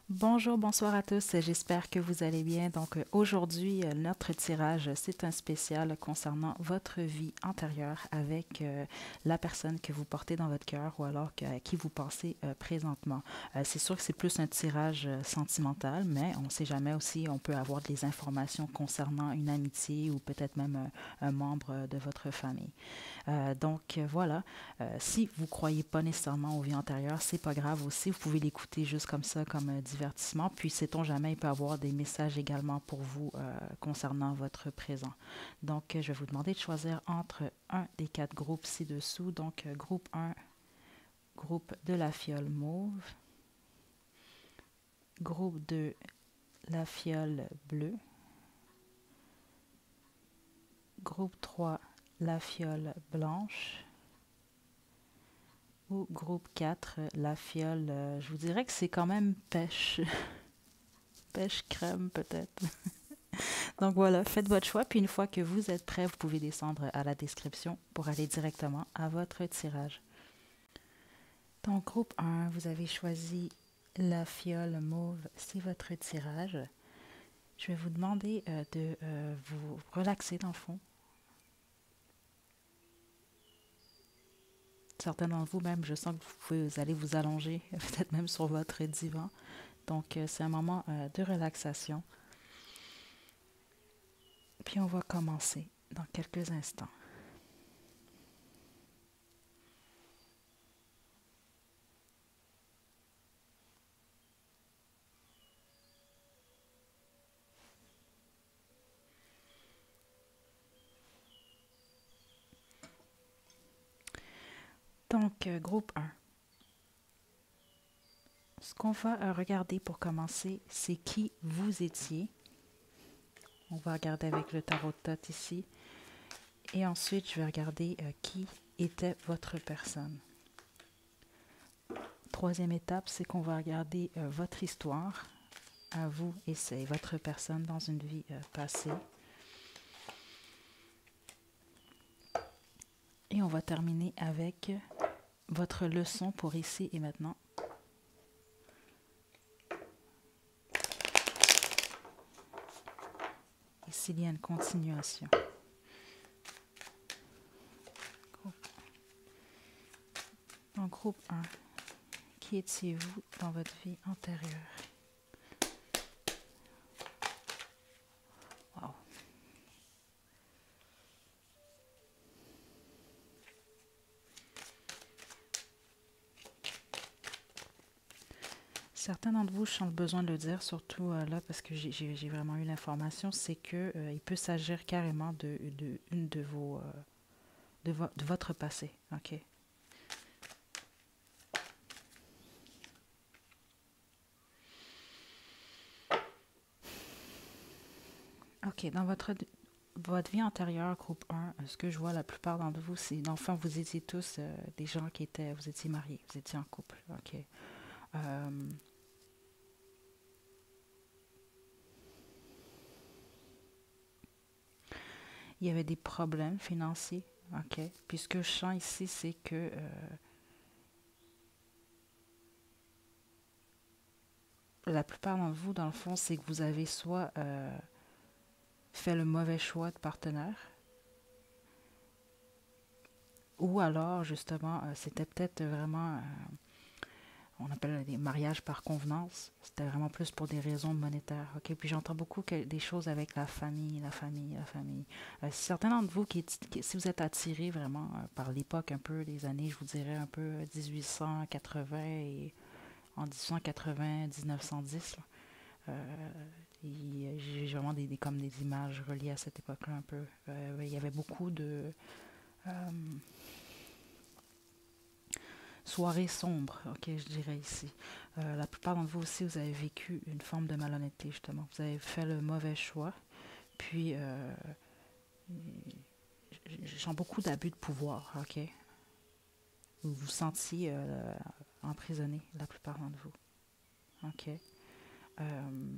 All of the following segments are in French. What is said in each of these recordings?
Bonjour, bonsoir à tous. J'espère que vous allez bien. Donc aujourd'hui, notre tirage, c'est un spécial concernant votre vie antérieure avec la personne que vous portez dans votre cœur ou alors à qui vous pensez présentement. C'est sûr que c'est plus un tirage sentimental, mais on ne sait jamais aussi, on peut avoir des informations concernant une amitié ou peut-être même un membre de votre famille. Voilà. Si vous croyez pas nécessairement aux vies antérieures, c'est pas grave aussi. Vous pouvez l'écouter juste comme ça, comme divertissement. Puis, sait-on jamais, il peut y avoir des messages également pour vous concernant votre présent. Je vais vous demander de choisir entre un des quatre groupes ci-dessous. Groupe 1, groupe de la fiole mauve. Groupe 2, la fiole bleue. Groupe 3, la fiole blanche. Ou groupe 4, la fiole, je vous dirais que c'est quand même pêche. Pêche crème peut-être. Donc voilà, faites votre choix. Puis une fois que vous êtes prêt, vous pouvez descendre à la description pour aller directement à votre tirage. Donc groupe 1, vous avez choisi la fiole mauve, c'est votre tirage. Je vais vous demander de vous relaxer dans le fond. Certains d'entre vous même, je sens que vous allez vous allonger, peut-être même sur votre divan. C'est un moment de relaxation. Puis on va commencer dans quelques instants. Groupe 1. Ce qu'on va regarder pour commencer, c'est qui vous étiez. On va regarder avec le tarot de Thoth ici. Et ensuite, je vais regarder qui était votre personne. Troisième étape, c'est qu'on va regarder votre histoire à vous et c'est votre personne dans une vie passée. Et on va terminer avec votre leçon pour ici et maintenant. Et s'il y a une continuation. En groupe 1, qui étiez-vous dans votre vie antérieure? Wow. Certains d'entre vous, je sens le besoin de le dire, surtout là, parce que j'ai vraiment eu l'information, c'est que il peut s'agir carrément une de vos de votre passé. OK. OK, dans votre vie antérieure, groupe 1, ce que je vois la plupart d'entre vous, c'est, enfin, vous étiez tous des gens vous étiez mariés, vous étiez en couple. OK. Il y avait des problèmes financiers. OK. Puis ce que je sens ici, c'est que la plupart d'entre vous, dans le fond, c'est que vous avez soit fait le mauvais choix de partenaire, ou alors, justement, c'était peut-être vraiment, on appelle des mariages par convenance. C'était vraiment plus pour des raisons monétaires. OK? Puis j'entends beaucoup des choses avec la famille, la famille, la famille. Certains d'entre vous, si vous êtes attirés vraiment par l'époque un peu, des années, je vous dirais un peu 1880 et en 1880, 1910, là, j'ai vraiment comme des images reliées à cette époque-là un peu. Il y avait beaucoup de soirées sombres, ok, je dirais ici. La plupart d'entre vous aussi, vous avez vécu une forme de malhonnêteté, justement. Vous avez fait le mauvais choix. Puis, je sens beaucoup d'abus de pouvoir, ok? Vous vous sentiez emprisonné, la plupart d'entre vous, ok? Euh,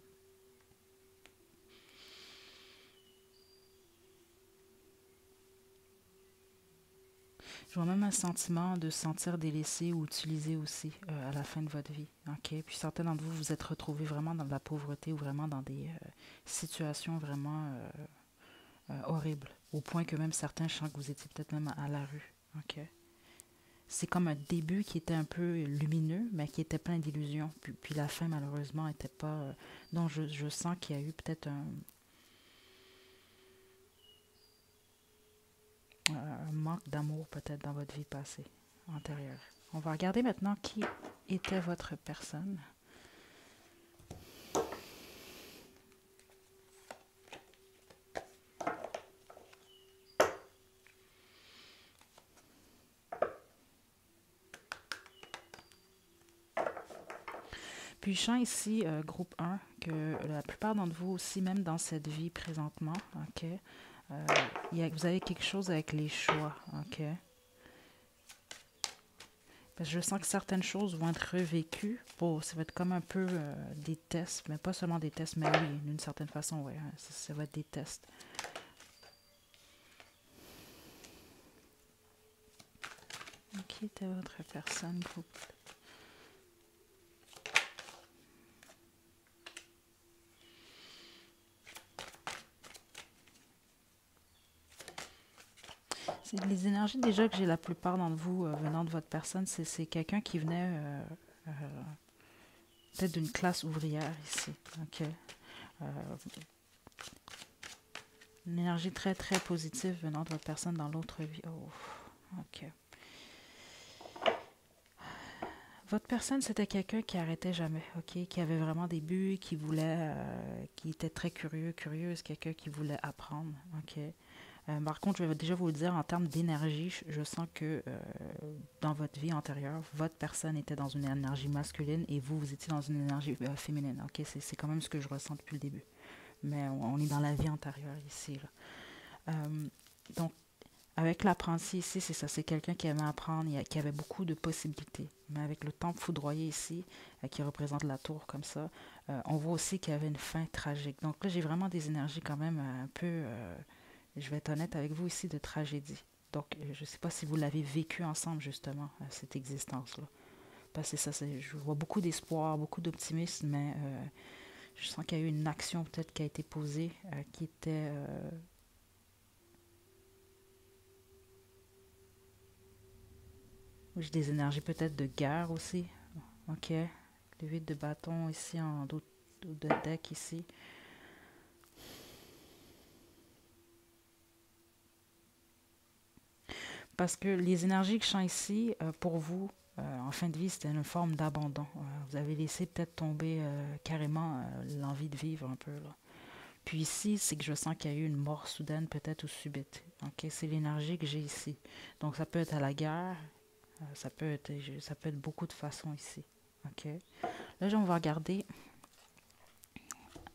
Je vois même un sentiment de se sentir délaissé ou utilisé aussi à la fin de votre vie. OK? Puis certains d'entre vous vous êtes retrouvés vraiment dans de la pauvreté ou vraiment dans des situations vraiment horribles. Au point que même certains, je sens que vous étiez peut-être même à la rue. OK? C'est comme un début qui était un peu lumineux, mais qui était plein d'illusions. Puis la fin, malheureusement, n'était pas... donc je sens qu'il y a eu peut-être un manque d'amour peut-être dans votre vie passée, antérieure. On va regarder maintenant qui était votre personne. Puis je sens ici, groupe 1, que la plupart d'entre vous aussi, même dans cette vie présentement, OK, vous avez quelque chose avec les choix, OK? Parce que je sens que certaines choses vont être revécues. Ça va être comme un peu des tests, mais pas seulement des tests, mais oui, d'une certaine façon, oui, hein, ça va être des tests. Qui était votre personne, groupe? C'est les énergies déjà que j'ai la plupart d'entre vous venant de votre personne, c'est quelqu'un qui venait euh, peut-être d'une classe ouvrière ici. OK. Euh, une énergie très très positive venant de votre personne dans l'autre vie. Oh, OK. Votre personne, c'était quelqu'un qui arrêtait jamais, OK, qui avait vraiment des buts, qui voulait, qui était très curieuse, quelqu'un qui voulait apprendre, OK. Par contre, je vais déjà vous le dire, en termes d'énergie, je sens que dans votre vie antérieure, votre personne était dans une énergie masculine et vous étiez dans une énergie féminine, OK. C'est quand même ce que je ressens depuis le début. Mais on est dans la vie antérieure ici, là. Donc, avec l'apprenti ici, c'est ça, c'est quelqu'un qui aimait apprendre, qui avait beaucoup de possibilités. Mais avec le temple foudroyé ici, qui représente la tour comme ça, on voit aussi qu'il y avait une fin tragique. Donc là, j'ai vraiment des énergies quand même un peu, je vais être honnête avec vous ici, de tragédie. Donc, je ne sais pas si vous l'avez vécu ensemble, justement, cette existence-là. Parce que ça, je vois beaucoup d'espoir, beaucoup d'optimisme, mais je sens qu'il y a eu une action peut-être qui a été posée, qui était... j'ai des énergies peut-être de guerre aussi. OK. Le 8 de bâton ici en dos de deck ici. Parce que les énergies que je sens ici, pour vous, en fin de vie, c'était une forme d'abandon. Vous avez laissé peut-être tomber carrément l'envie de vivre un peu, là. Puis ici, c'est que je sens qu'il y a eu une mort soudaine, peut-être ou subite. OK, c'est l'énergie que j'ai ici. Donc ça peut être à la guerre, ça peut être beaucoup de façons ici. OK. Là, on va regarder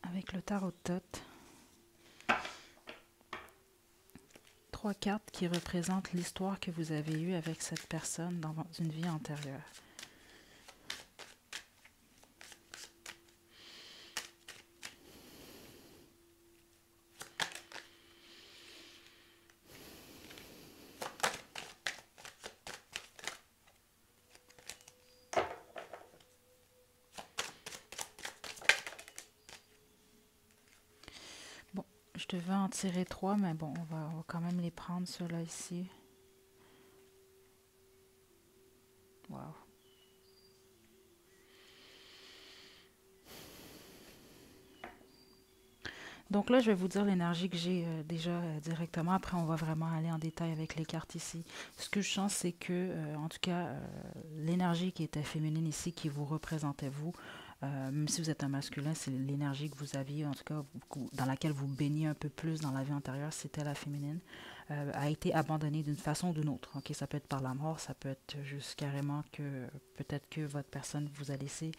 avec le tarot de Thoth. 3 cartes qui représentent l'histoire que vous avez eue avec cette personne dans une vie antérieure. Bon, je devais en tirer 3, mais bon, on va quand même les prendre, ceux-là ici. Wow. Donc là, je vais vous dire l'énergie que j'ai déjà directement. Après, on va vraiment aller en détail avec les cartes ici. Ce que je sens, c'est que, en tout cas, l'énergie qui était féminine ici, qui vous représentait vous, même si vous êtes un masculin, c'est l'énergie que vous aviez, en tout cas, dans laquelle vous baignez un peu plus dans la vie antérieure, c'était la féminine, a été abandonnée d'une façon ou d'une autre. Okay? Ça peut être par la mort, ça peut être juste carrément que peut-être que votre personne vous a laissé...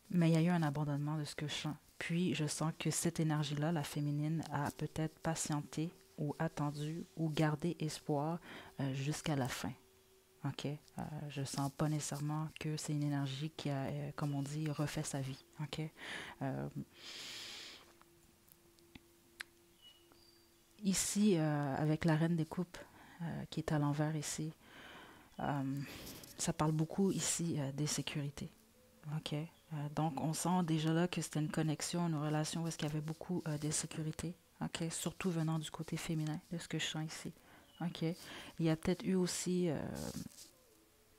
mais il y a eu un abandonnement de ce que je sens. Puis, je sens que cette énergie-là, la féminine, a peut-être patienté ou attendu ou gardé espoir jusqu'à la fin. OK? Je sens pas nécessairement que c'est une énergie qui a, comme on dit, refait sa vie. OK? Ici, avec la reine des coupes qui est à l'envers ici, euh, ça parle beaucoup ici d'insécurité. OK? Donc, on sent déjà là que c'était une connexion, une relation où est-ce qu'il y avait beaucoup d'insécurité. OK? Surtout venant du côté féminin, de ce que je sens ici. OK? Il y a peut-être eu aussi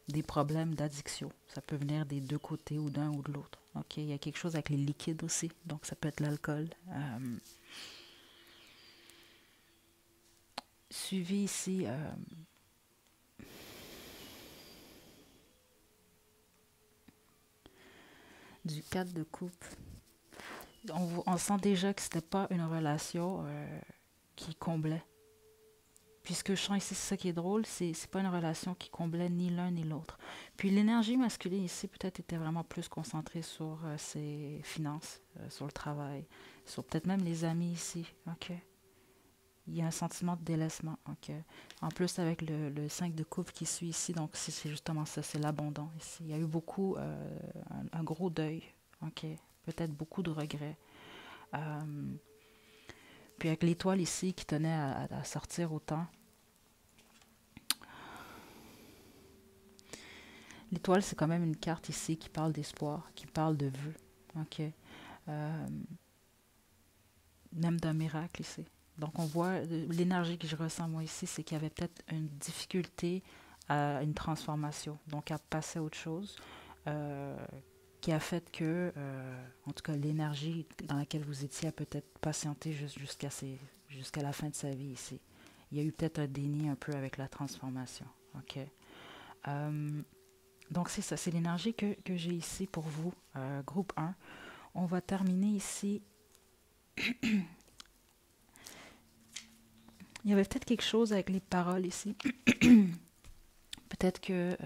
des problèmes d'addiction. Ça peut venir des deux côtés ou d'un ou de l'autre. OK? Il y a quelque chose avec les liquides aussi. Donc, ça peut être l'alcool. Suivi ici du 4 de coupe. On sent déjà que c'était pas une relation qui comblait. Puisque je sens ici, c'est ça qui est drôle, c'est pas une relation qui comblait ni l'un ni l'autre. Puis l'énergie masculine ici peut-être était vraiment plus concentrée sur ses finances, sur le travail, sur peut-être même les amis ici. OK? Il y a un sentiment de délaissement. OK? En plus avec le 5 de coupe qui suit ici, donc c'est justement ça, c'est l'abondant ici. Il y a eu beaucoup, un gros deuil. OK? Peut-être beaucoup de regrets. Euh, Puis avec l'étoile ici qui tenait à sortir autant. L'étoile, c'est quand même une carte ici qui parle d'espoir, qui parle de vœux. OK? Euh, Même d'un miracle ici. Donc on voit l'énergie que je ressens moi ici, c'est qu'il y avait peut-être une difficulté à une transformation, donc à passer à autre chose, euh, qui a fait que, en tout cas, l'énergie dans laquelle vous étiez a peut-être patienté jusqu'à la fin de sa vie ici. Il y a eu peut-être un déni un peu avec la transformation. OK? Euh, donc c'est ça, c'est l'énergie que j'ai ici pour vous, groupe 1. On va terminer ici. Il y avait peut-être quelque chose avec les paroles ici. Peut-être que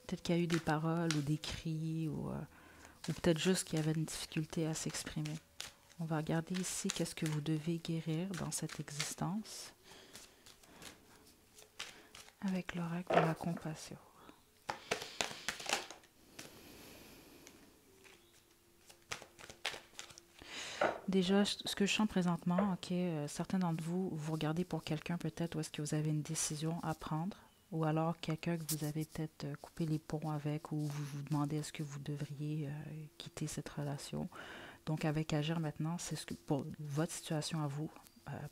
peut-être qu'il y a eu des paroles ou des cris ou peut-être juste qu'il y avait une difficulté à s'exprimer. On va regarder ici qu'est-ce que vous devez guérir dans cette existence avec l'oracle de la compassion. Déjà, ce que je sens présentement, ok, certains d'entre vous, vous regardez pour quelqu'un peut-être où est-ce que vous avez une décision à prendre, ou alors quelqu'un que vous avez peut-être coupé les ponts avec, ou vous vous demandez est-ce que vous devriez quitter cette relation. Donc avec Agir maintenant, c'est ce que pour votre situation à vous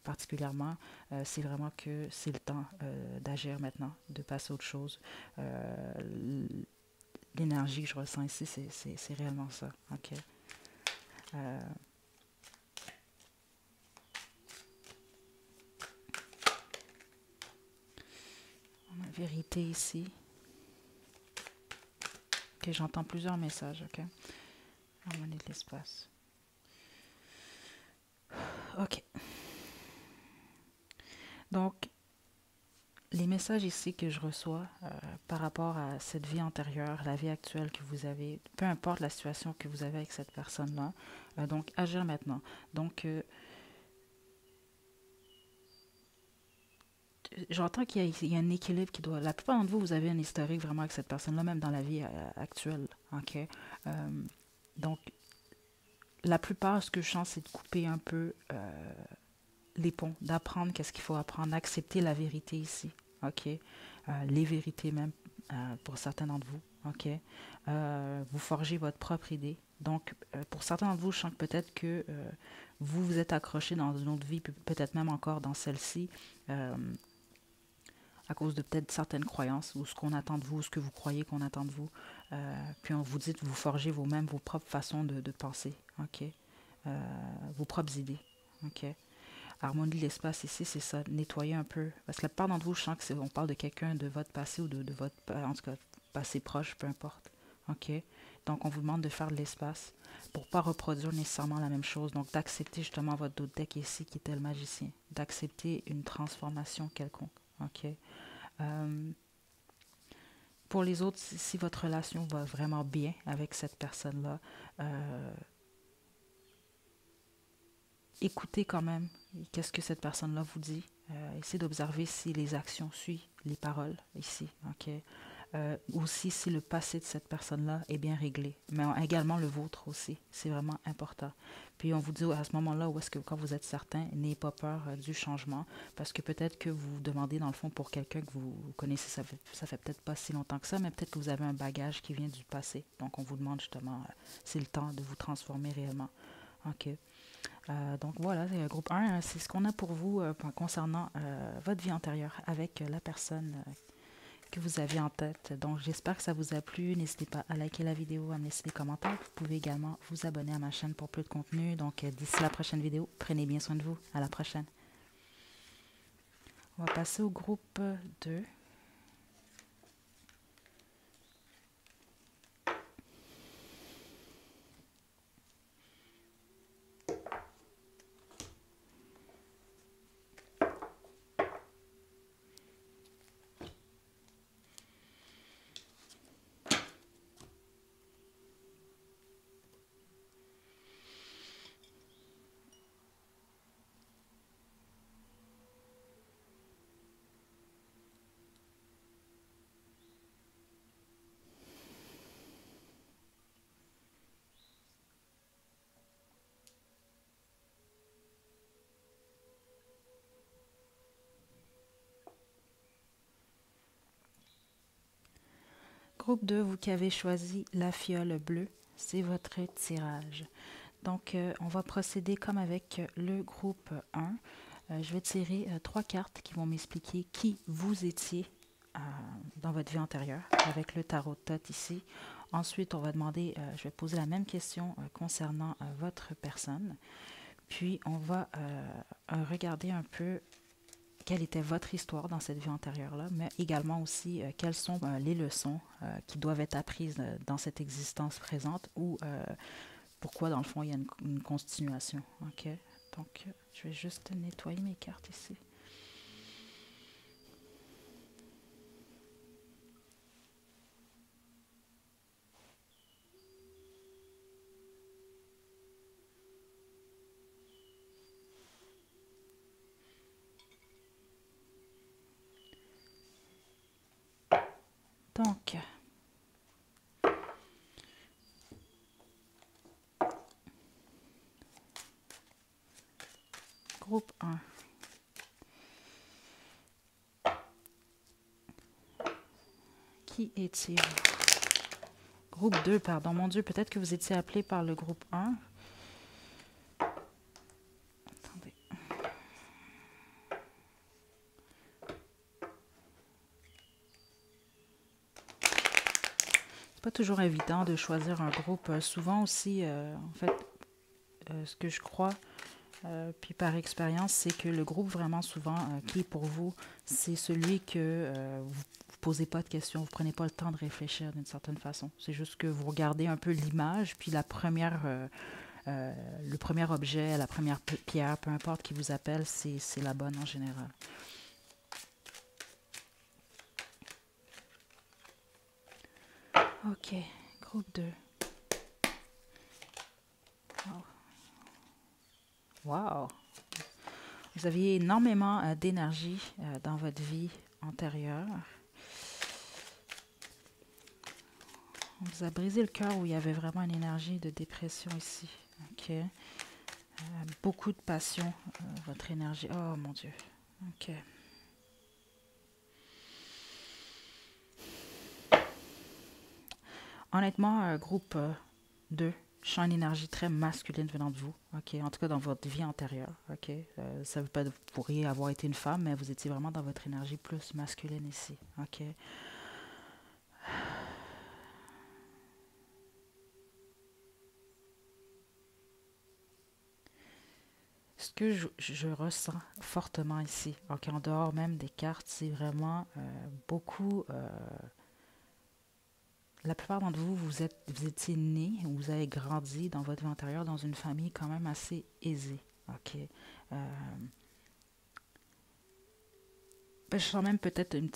particulièrement, c'est vraiment que c'est le temps d'agir maintenant, de passer à autre chose. L'énergie que je ressens ici, c'est réellement ça. Ok. Euh, on a vérité ici. Ok, j'entends plusieurs messages. Ok. Harmonie de l'espace. Ok. Donc, les messages ici que je reçois par rapport à cette vie antérieure, la vie actuelle que vous avez, peu importe la situation que vous avez avec cette personne-là, donc agir maintenant. Donc, j'entends qu'il y a un équilibre qui doit... La plupart d'entre vous, vous avez un historique vraiment avec cette personne-là, même dans la vie actuelle. OK? Euh, donc, la plupart, ce que je sens, c'est de couper un peu les ponts, d'apprendre qu'est-ce qu'il faut apprendre, d'accepter la vérité ici. OK? Les vérités même, pour certains d'entre vous. OK? Vous forgez votre propre idée. Donc, pour certains d'entre vous, je sens que peut-être que vous vous êtes accroché dans une autre vie, peut-être même encore dans celle-ci. À cause de peut-être certaines croyances ou ce qu'on attend de vous, ce que vous croyez qu'on attend de vous. Puis on vous dit de vous forger vous-même vos propres façons de penser, ok? Vos propres idées, ok? Harmonie de l'espace ici, c'est ça, nettoyer un peu. Parce que la plupart d'entre vous, je sens que on parle de quelqu'un de votre passé ou de votre, en tout cas, passé proche, peu importe, ok? Donc on vous demande de faire de l'espace pour ne pas reproduire nécessairement la même chose. Donc d'accepter justement votre d'autre deck ici qui était le magicien, d'accepter une transformation quelconque, ok? Euh, pour les autres, si votre relation va vraiment bien avec cette personne-là, euh, écoutez quand même qu'est-ce que cette personne-là vous dit. Essayez d'observer si les actions suivent les paroles ici. Ok. Aussi, si le passé de cette personne-là est bien réglé, mais également le vôtre aussi. C'est vraiment important. Puis on vous dit à ce moment-là, où est-ce que quand vous êtes certain, n'ayez pas peur du changement, parce que peut-être que vous vous demandez dans le fond pour quelqu'un que vous connaissez, ça fait peut-être pas si longtemps que ça, mais peut-être que vous avez un bagage qui vient du passé. Donc on vous demande justement, c'est le temps de vous transformer réellement. OK. Donc voilà, groupe 1, c'est ce qu'on a pour vous concernant votre vie antérieure avec la personne que vous aviez en tête. Donc j'espère que ça vous a plu. N'hésitez pas à liker la vidéo, à me laisser des commentaires. Vous pouvez également vous abonner à ma chaîne pour plus de contenu. Donc d'ici la prochaine vidéo, prenez bien soin de vous. À la prochaine. On va passer au groupe 2. Groupe 2, vous qui avez choisi la fiole bleue, c'est votre tirage. Donc, on va procéder comme avec le groupe 1. Je vais tirer 3 cartes qui vont m'expliquer qui vous étiez dans votre vie antérieure avec le tarot de Thoth ici. Ensuite, on va demander, je vais poser la même question concernant votre personne. Puis, on va regarder un peu quelle était votre histoire dans cette vie antérieure-là, mais également aussi quelles sont les leçons qui doivent être apprises dans cette existence présente ou pourquoi, dans le fond, il y a une continuation. OK? Donc, je vais juste nettoyer mes cartes ici. Donc, groupe 1. Qui étiez-vous? Groupe 2, pardon. Mon Dieu, peut-être que vous étiez appelé par le groupe 1. Attendez. C'est pas toujours évident de choisir un groupe. Souvent aussi, en fait, ce que je crois, puis par expérience, c'est que le groupe vraiment souvent qui est pour vous, c'est celui que vous ne posez pas de questions, vous ne prenez pas le temps de réfléchir d'une certaine façon. C'est juste que vous regardez un peu l'image, puis le premier objet, la première pierre, peu importe qui vous appelle, c'est la bonne en général. OK, groupe 2. Wow! Vous aviez énormément d'énergie dans votre vie antérieure. On vous a brisé le cœur où il y avait vraiment une énergie de dépression ici. OK. Beaucoup de passion, votre énergie. Oh mon Dieu. OK. Honnêtement, groupe 2, je sens une énergie très masculine venant de vous. OK. En tout cas, dans votre vie antérieure. OK. Ça ne veut pas que vous pourriez avoir été une femme, mais vous étiez vraiment dans votre énergie plus masculine ici. OK. Ce que je ressens fortement ici, ok, en dehors même des cartes, c'est vraiment beaucoup. La plupart d'entre vous, vous étiez nés, vous avez grandi dans votre vie antérieure dans une famille quand même assez aisée. Ok. Ben, je sens même peut-être un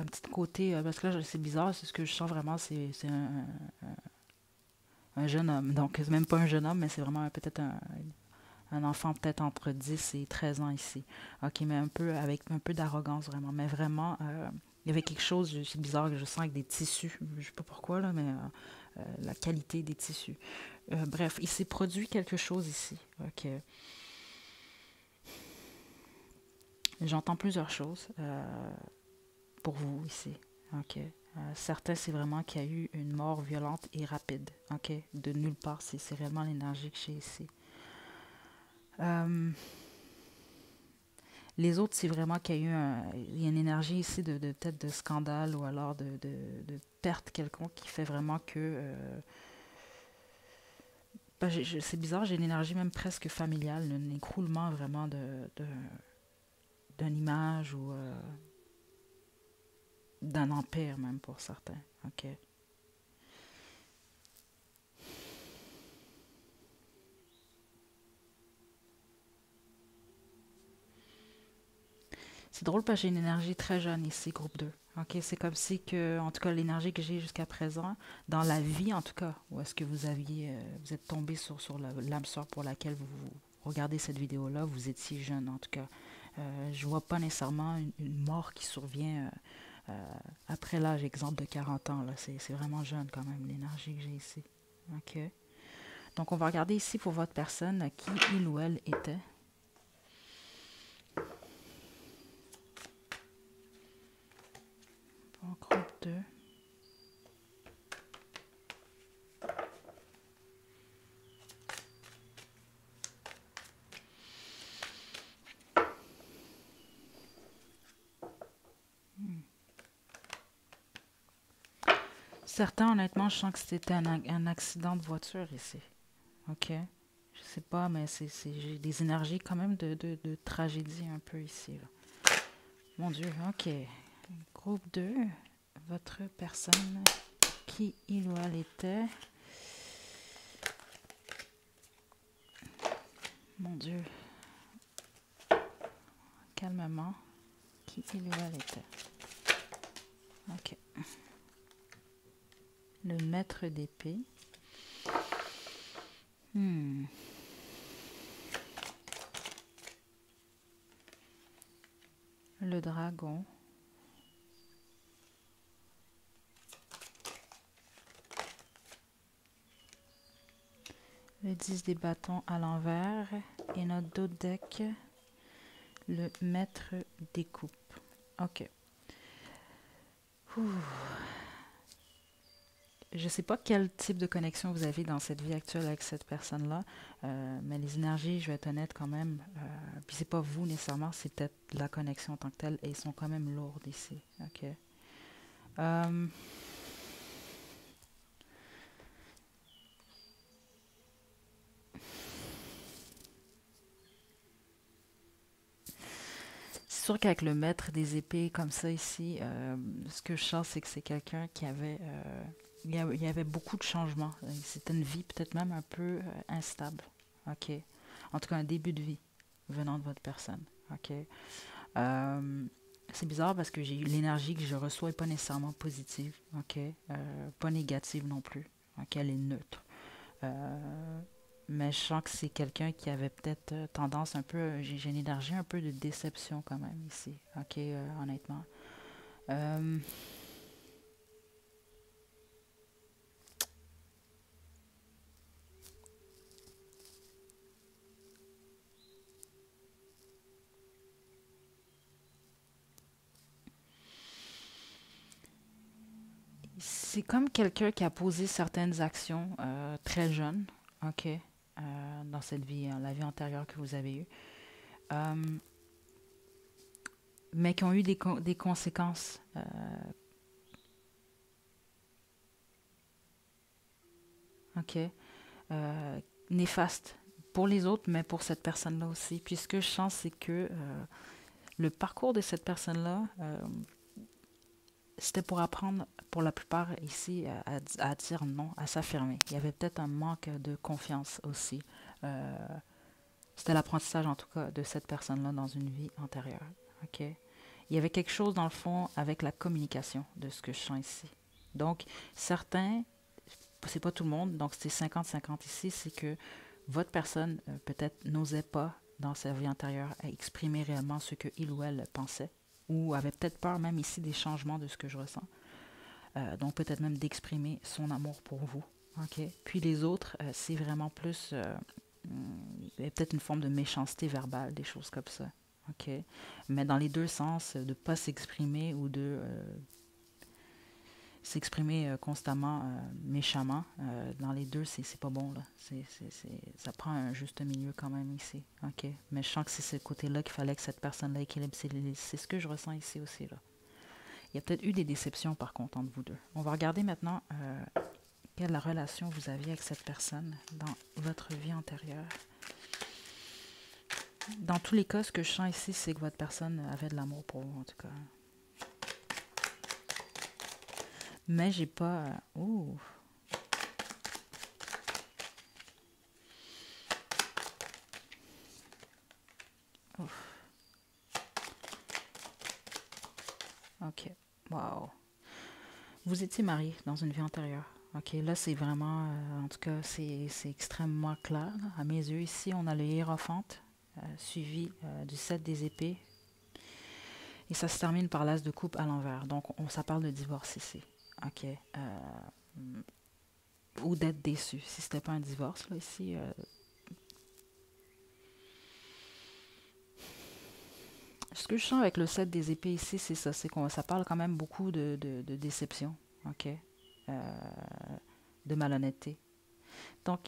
petit côté, parce que là c'est bizarre, c'est ce que je sens vraiment, c'est un jeune homme. Donc c'est même pas un jeune homme, mais c'est vraiment peut-être un enfant peut-être entre 10 et 13 ans ici. OK, mais un peu avec un peu d'arrogance vraiment. Mais vraiment, y avait quelque chose, c'est bizarre que je sens avec des tissus, je sais pas pourquoi, là, mais la qualité des tissus. Bref, il s'est produit quelque chose ici. Ok. J'entends plusieurs choses pour vous ici. Ok. Certains, c'est vraiment qu'il y a eu une mort violente et rapide. Ok. De nulle part, c'est réellement l'énergie que j'ai ici. Euh, les autres, c'est vraiment qu'il y a eu il y a une énergie ici de peut-être de scandale ou alors de perte quelconque qui fait vraiment que ben, c'est bizarre, j'ai une énergie même presque familiale, un écroulement vraiment d'une image ou d'un empire même pour certains. Ok. C'est drôle parce que j'ai une énergie très jeune ici, groupe 2. Ok, c'est comme si que, en tout cas, l'énergie que j'ai jusqu'à présent, dans la vie en tout cas, où est-ce que vous êtes tombé sur l'âme sœur pour laquelle vous regardez cette vidéo-là, vous étiez jeune en tout cas. Je vois pas nécessairement une mort qui survient après l'âge, exemple, de 40 ans. Là. C'est vraiment jeune quand même, l'énergie que j'ai ici. Ok. Donc, on va regarder ici pour votre personne qui il ou elle était. Pour groupe 2. Certains, honnêtement, je sens que c'était un accident de voiture ici. Ok. Je sais pas, mais j'ai des énergies quand même de tragédie un peu ici. Là. Mon Dieu, ok. Groupe 2, votre personne, qui il ou elle était. Mon Dieu. Calmement, qui il ou elle était. Ok. Le maître d'épée. Hmm. Le dragon. Le 10 des bâtons à l'envers. Et notre dos de deck, le maître des coupes. Ok. Ouh. Je ne sais pas quel type de connexion vous avez dans cette vie actuelle avec cette personne-là, mais les énergies, je vais être honnête quand même, puis c'est pas vous nécessairement, c'est peut-être la connexion en tant que telle, et ils sont quand même lourdes ici. Ok. Euh, c'est sûr qu'avec le maître des épées comme ça ici, ce que je sens, c'est que c'est quelqu'un qui avait, il y avait beaucoup de changements. C'était une vie peut-être même un peu instable. Ok. En tout cas, un début de vie venant de votre personne. Ok. Euh, c'est bizarre parce que j'ai l'énergie que je reçois n'est pas nécessairement positive, ok, pas négative non plus, ok, elle est neutre. Euh, mais je sens que c'est quelqu'un qui avait peut-être tendance un peu, j'ai une énergie un peu de déception quand même ici, ok, honnêtement. Euh, c'est comme quelqu'un qui a posé certaines actions très jeune, ok, dans cette vie, la vie antérieure que vous avez eue. Euh, mais qui ont eu des conséquences ok, néfaste pour les autres, mais pour cette personne-là aussi. Puis ce que je sens, c'est que le parcours de cette personne-là, c'était pour apprendre, pour la plupart ici, à dire non, à s'affirmer. Il y avait peut-être un manque de confiance aussi. Euh, C'était l'apprentissage, en tout cas, de cette personne-là dans une vie antérieure. Ok. Il y avait quelque chose, dans le fond, avec la communication de ce que je sens ici. Donc, certains, c'est pas tout le monde, donc c'est 50-50 ici, c'est que votre personne peut-être n'osait pas dans sa vie antérieure à exprimer réellement ce que il ou elle pensait. ou avait peut-être peur même ici des changements de ce que je ressens. Donc peut-être même d'exprimer son amour pour vous. OK? Puis les autres, c'est vraiment plus il y a peut-être une forme de méchanceté verbale, des choses comme ça. OK? Mais dans les deux sens, de ne pas s'exprimer ou de s'exprimer constamment méchamment, dans les deux, c'est pas bon. Là. Ça prend un juste milieu quand même ici. OK? Mais je sens que c'est ce côté-là qu'il fallait que cette personne-là équilibre. C'est ce que je ressens ici aussi. Là. Il y a peut-être eu des déceptions par contre entre vous deux. On va regarder maintenant quelle relation vous aviez avec cette personne dans votre vie antérieure. Dans tous les cas, ce que je sens ici, c'est que votre personne avait de l'amour pour vous, en tout cas. Mais j'ai pas... Ouh! Ouf. OK. Wow. Vous étiez marié dans une vie antérieure. OK, là, c'est vraiment... en tout cas, c'est extrêmement clair. Là. À mes yeux, ici, on a le hiérophante, suivi du 7 des épées. Et ça se termine par l'as de coupe à l'envers. Donc, ça parle de divorce ici. OK. Ou d'être déçu. Si c'était pas un divorce, là, ici... ce que je sens avec le 7 des épées ici, c'est ça. C'est qu'on ça parle quand même beaucoup de déception. OK? De malhonnêteté. Donc,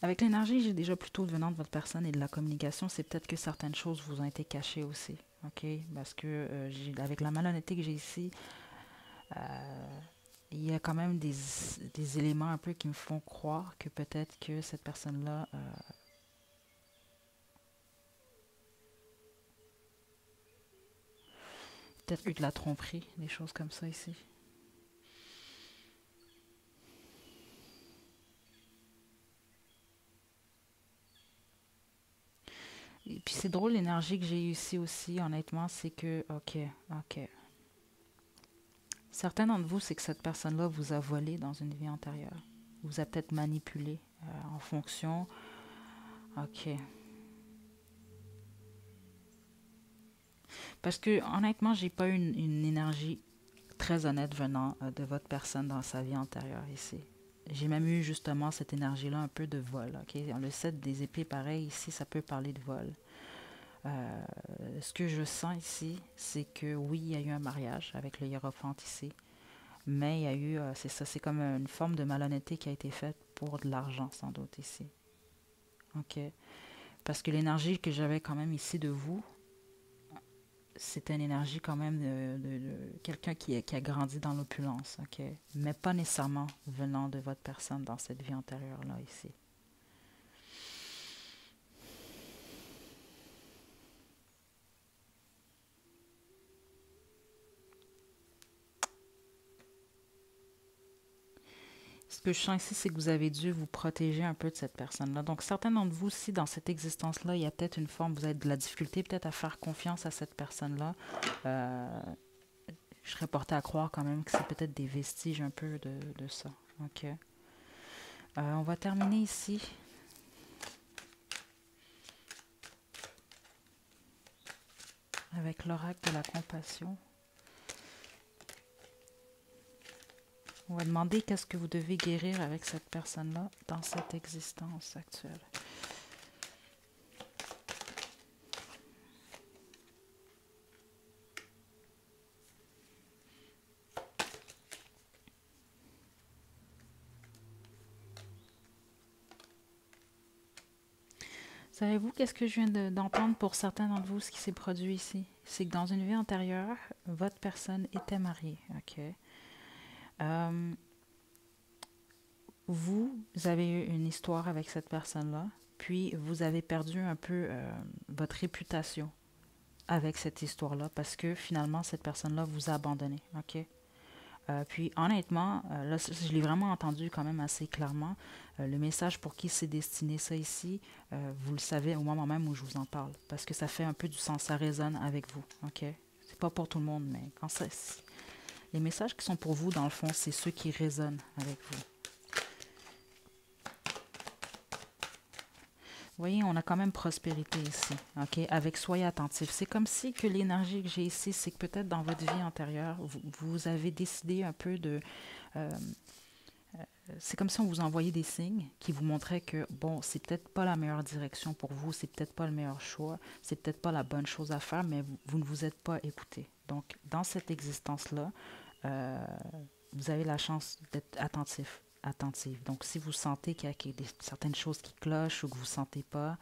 avec l'énergie, j'ai déjà plutôt venant de votre personne et de la communication, c'est peut-être que certaines choses vous ont été cachées aussi. OK? Parce que avec la malhonnêteté que j'ai ici, il y a quand même des éléments un peu qui me font croire que peut-être que cette personne-là peut-être eu de la tromperie, des choses comme ça ici. Et puis c'est drôle, l'énergie que j'ai ici aussi, honnêtement, c'est que, OK. Certains d'entre vous, c'est que cette personne-là vous a volé dans une vie antérieure. Vous a peut-être manipulé en fonction. OK. Parce que, honnêtement, j'ai pas une énergie très honnête venant de votre personne dans sa vie antérieure ici. J'ai même eu justement cette énergie-là un peu de vol. Okay? Le 7 des épées, pareil, ici, ça peut parler de vol. Ce que je sens ici, c'est que oui, il y a eu un mariage avec le hiérophante ici, mais il y a eu, c'est ça, c'est comme une forme de malhonnêteté qui a été faite pour de l'argent, sans doute, ici. OK? Parce que l'énergie que j'avais quand même ici de vous, c'était une énergie quand même de quelqu'un qui a grandi dans l'opulence, OK? Mais pas nécessairement venant de votre personne dans cette vie antérieure-là, ici. Ce que je sens ici, c'est que vous avez dû vous protéger un peu de cette personne-là. Donc, certains d'entre vous, si dans cette existence-là, il y a peut-être une forme, vous avez de la difficulté peut-être à faire confiance à cette personne-là, je serais portée à croire quand même que c'est peut-être des vestiges un peu de ça. OK. On va terminer ici. Avec l'oracle de la compassion. On va demander qu'est-ce que vous devez guérir avec cette personne-là dans cette existence actuelle. Savez-vous qu'est-ce que je viens d'entendre pour certains d'entre vous, ce qui s'est produit ici? C'est que dans une vie antérieure, votre personne était mariée. OK? Vous avez eu une histoire avec cette personne-là, puis vous avez perdu un peu votre réputation avec cette histoire-là parce que finalement, cette personne-là vous a abandonné. OK? Puis honnêtement, là, je l'ai vraiment entendu quand même assez clairement. Le message pour qui c'est destiné ça ici, vous le savez au moment même où je vous en parle. Parce que ça fait un peu du sens, ça résonne avec vous. OK? C'est pas pour tout le monde, mais quand ça, les messages qui sont pour vous, dans le fond, c'est ceux qui résonnent avec vous. voyez, on a quand même prospérité ici, ok? Avec soyez attentif. C'est comme si que l'énergie que j'ai ici, c'est que peut-être dans votre vie antérieure, vous avez décidé un peu de... euh, c'est comme si on vous envoyait des signes qui vous montraient que, bon, c'est peut-être pas la meilleure direction pour vous, c'est peut-être pas le meilleur choix, c'est peut-être pas la bonne chose à faire, mais vous ne vous êtes pas écouté. Donc, dans cette existence-là, euh, vous avez la chance d'être attentif, attentive. Donc, si vous sentez qu'il y a certaines choses qui clochent ou que vous ne sentez pas,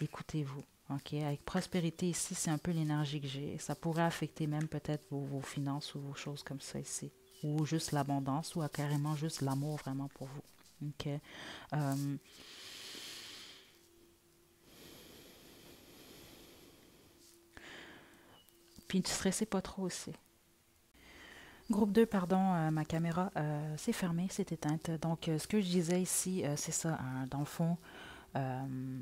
écoutez-vous. OK? Avec prospérité ici, c'est un peu l'énergie que j'ai. Ça pourrait affecter même peut-être vos finances ou vos choses comme ça ici. Ou juste l'abondance ou carrément juste l'amour vraiment pour vous. OK? Euh, puis ne stressez pas trop aussi. Groupe 2, pardon, ma caméra s'est fermée, s'est éteinte. Donc, ce que je disais ici, c'est ça, hein, dans le fond, euh,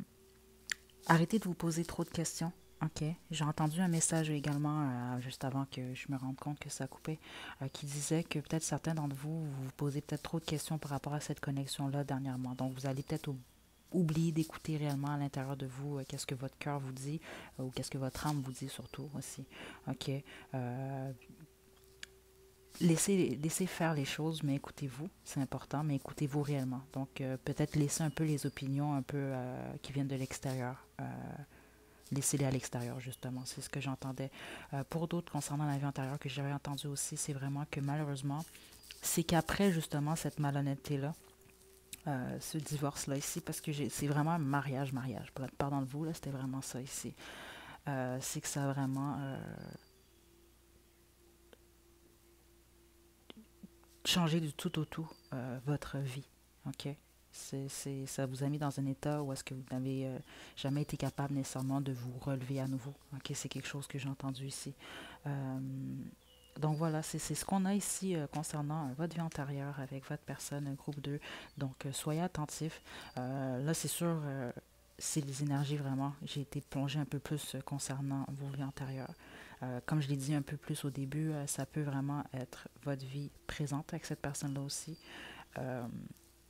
arrêtez de vous poser trop de questions. OK. J'ai entendu un message également, juste avant que je me rende compte que ça a coupé, qui disait que peut-être certains d'entre vous, vous vous posez peut-être trop de questions par rapport à cette connexion-là dernièrement. Donc, vous allez peut-être oublier d'écouter réellement à l'intérieur de vous qu'est-ce que votre cœur vous dit ou qu'est-ce que votre âme vous dit surtout aussi. OK. Euh, laissez faire les choses, mais écoutez-vous, c'est important, mais écoutez-vous réellement. Donc, peut-être laisser un peu les opinions un peu qui viennent de l'extérieur. Laissez-les à l'extérieur, justement. C'est ce que j'entendais. Pour d'autres, concernant la vie antérieure, que j'avais entendu aussi, c'est vraiment que malheureusement, c'est qu'après, justement, cette malhonnêteté-là, ce divorce-là ici, parce que c'est vraiment un mariage. Pour la plupart d'entre vous, là, c'était vraiment ça ici. C'est que ça a vraiment changé du tout au tout votre vie. OK? Ça vous a mis dans un état où est-ce que vous n'avez jamais été capable nécessairement de vous relever à nouveau. OK? C'est quelque chose que j'ai entendu ici. Euh, donc voilà, c'est ce qu'on a ici concernant votre vie antérieure avec votre personne, groupe 2. Donc soyez attentifs. Là, c'est sûr, c'est les énergies vraiment. J'ai été plongée un peu plus concernant vos vies antérieures. Comme je l'ai dit un peu plus au début, ça peut vraiment être votre vie présente avec cette personne-là aussi. Euh,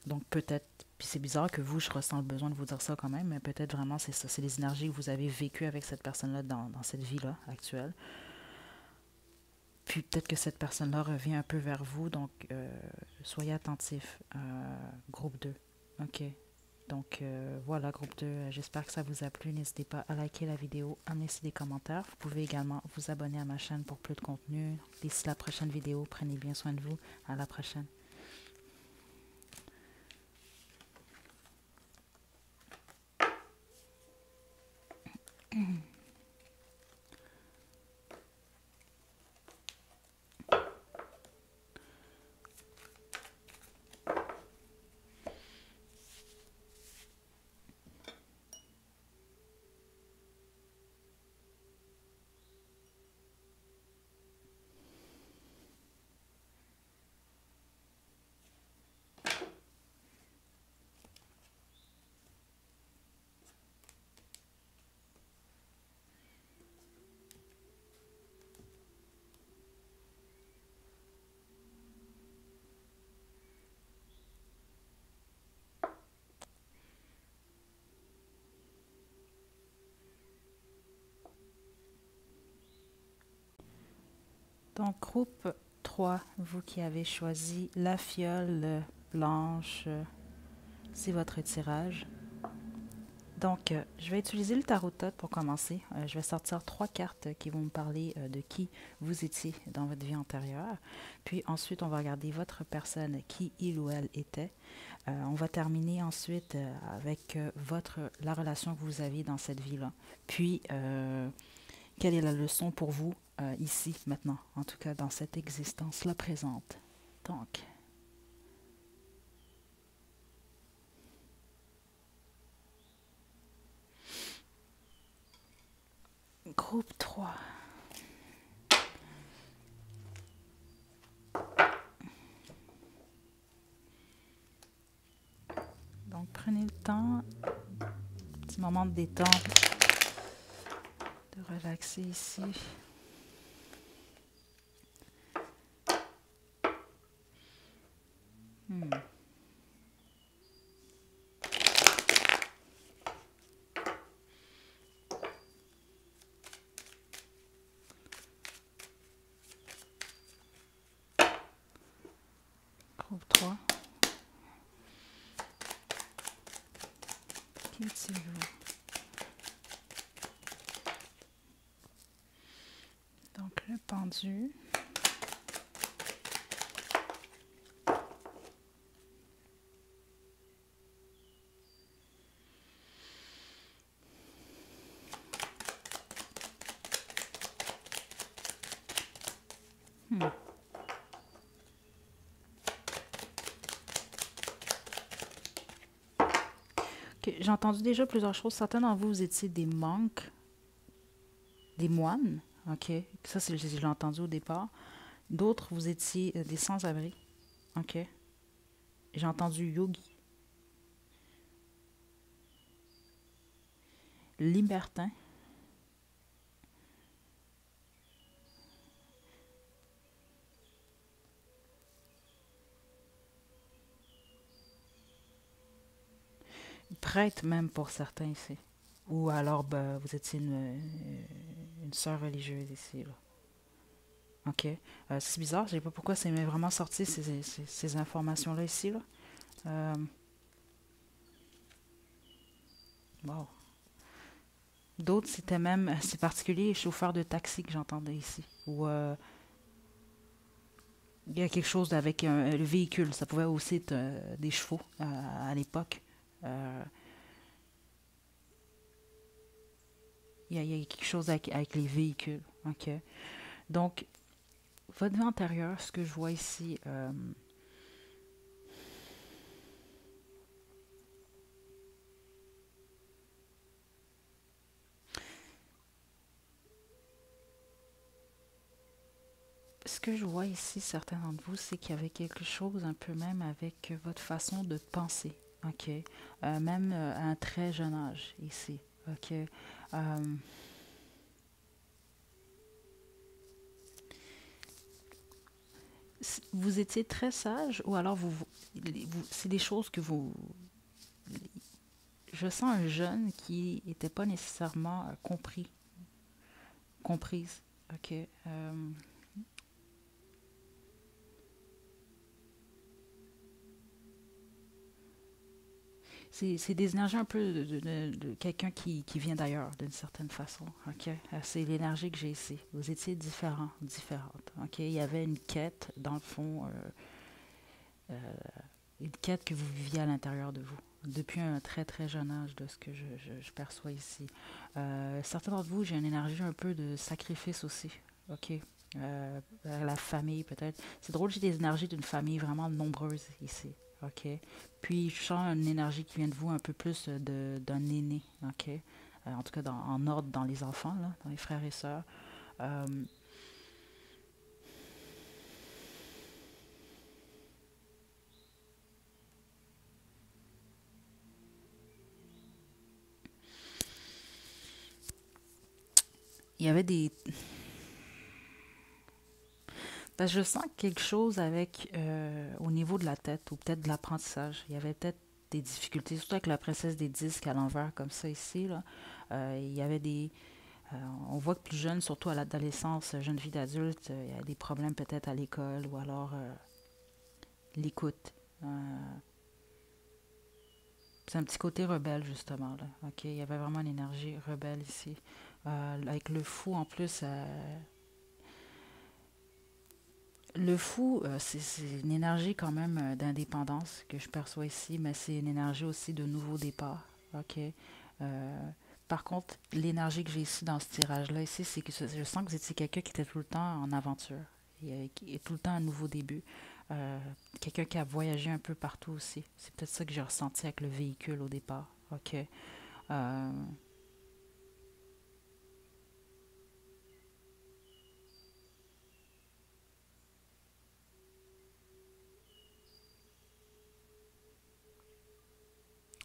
donc peut-être, puis c'est bizarre que vous, je ressens le besoin de vous dire ça quand même, mais peut-être vraiment c'est ça, c'est les énergies que vous avez vécues avec cette personne-là dans cette vie-là actuelle. Puis peut-être que cette personne-là revient un peu vers vous, donc soyez attentifs. Groupe 2. OK. Donc voilà, groupe 2, j'espère que ça vous a plu. N'hésitez pas à liker la vidéo, à me laisser des commentaires. Vous pouvez également vous abonner à ma chaîne pour plus de contenu. D'ici la prochaine vidéo, prenez bien soin de vous. À la prochaine. Donc groupe 3, vous qui avez choisi la fiole blanche, c'est votre tirage. Donc, je vais utiliser le tarot de Thoth pour commencer. Je vais sortir 3 cartes qui vont me parler de qui vous étiez dans votre vie antérieure. Puis ensuite, on va regarder votre personne, qui il ou elle était. On va terminer ensuite avec la relation que vous avez dans cette vie-là. Puis, quelle est la leçon pour vous ici, maintenant, en tout cas dans cette existence-là présente. Donc, groupe 3. Donc, prenez le temps, petit moment de détente, de relaxer ici. Groupe 3. Qui étiez-vous? Donc, le pendu. Okay, j'ai entendu déjà plusieurs choses. Certains d'entre vous, vous étiez des monks, des moines. OK. Ça, je l'ai entendu au départ. D'autres, vous étiez des sans-abri. OK. J'ai entendu yogi, libertin, prêtre même pour certains ici. Ou alors, ben, vous étiez une sœur religieuse ici. Là. OK. C'est bizarre, je ne sais pas pourquoi c'est vraiment sorti ces informations-là ici. Là. Euh, wow. D'autres, c'était même, c'est particulier, les chauffeurs de taxi que j'entendais ici. Ou il y a quelque chose avec le véhicule. Ça pouvait aussi être des chevaux à l'époque. Euh, il y a quelque chose avec les véhicules. OK. Donc, votre vie antérieure, ce que je vois ici, ce que je vois ici, certains d'entre vous, c'est qu'il y avait quelque chose un peu même avec votre façon de penser. OK. Même à un très jeune âge ici. OK. Vous étiez très sage ou alors c'est des choses que vous... Je sens un jeune qui n'était pas nécessairement comprise. OK. C'est des énergies un peu de quelqu'un qui vient d'ailleurs, d'une certaine façon. OK? C'est l'énergie que j'ai ici. Vous étiez différentes. OK? Il y avait une quête, dans le fond, une quête que vous viviez à l'intérieur de vous, depuis un très très jeune âge, de ce que je perçois ici. Certains d'entre vous, j'ai une énergie un peu de sacrifice aussi. OK? La famille, peut-être. C'est drôle, j'ai des énergies d'une famille vraiment nombreuse ici. OK? Puis, je sens une énergie qui vient de vous un peu plus d'un aîné. OK? En tout cas, en ordre dans les enfants, là, dans les frères et sœurs. Euh, il y avait des... Parce que je sens quelque chose avec au niveau de la tête ou peut-être de l'apprentissage. Il y avait peut-être des difficultés, surtout avec la princesse des disques à l'envers comme ça ici. Là. Il y avait des... on voit que plus jeune, surtout à l'adolescence, jeune vie d'adulte, il y a des problèmes peut-être à l'école ou alors l'écoute. C'est un petit côté rebelle justement. Là. Ok, il y avait vraiment une énergie rebelle ici. Avec le fou en plus... le fou, c'est une énergie quand même d'indépendance que je perçois ici, mais c'est une énergie aussi de nouveau départ. OK? Par contre, l'énergie que j'ai ici dans ce tirage-là, ici, c'est que je sens que vous étiez quelqu'un qui était tout le temps en aventure et qui est tout le temps un nouveau début. Euh, Quelqu'un qui a voyagé un peu partout aussi. C'est peut-être ça que j'ai ressenti avec le véhicule au départ. OK? Euh,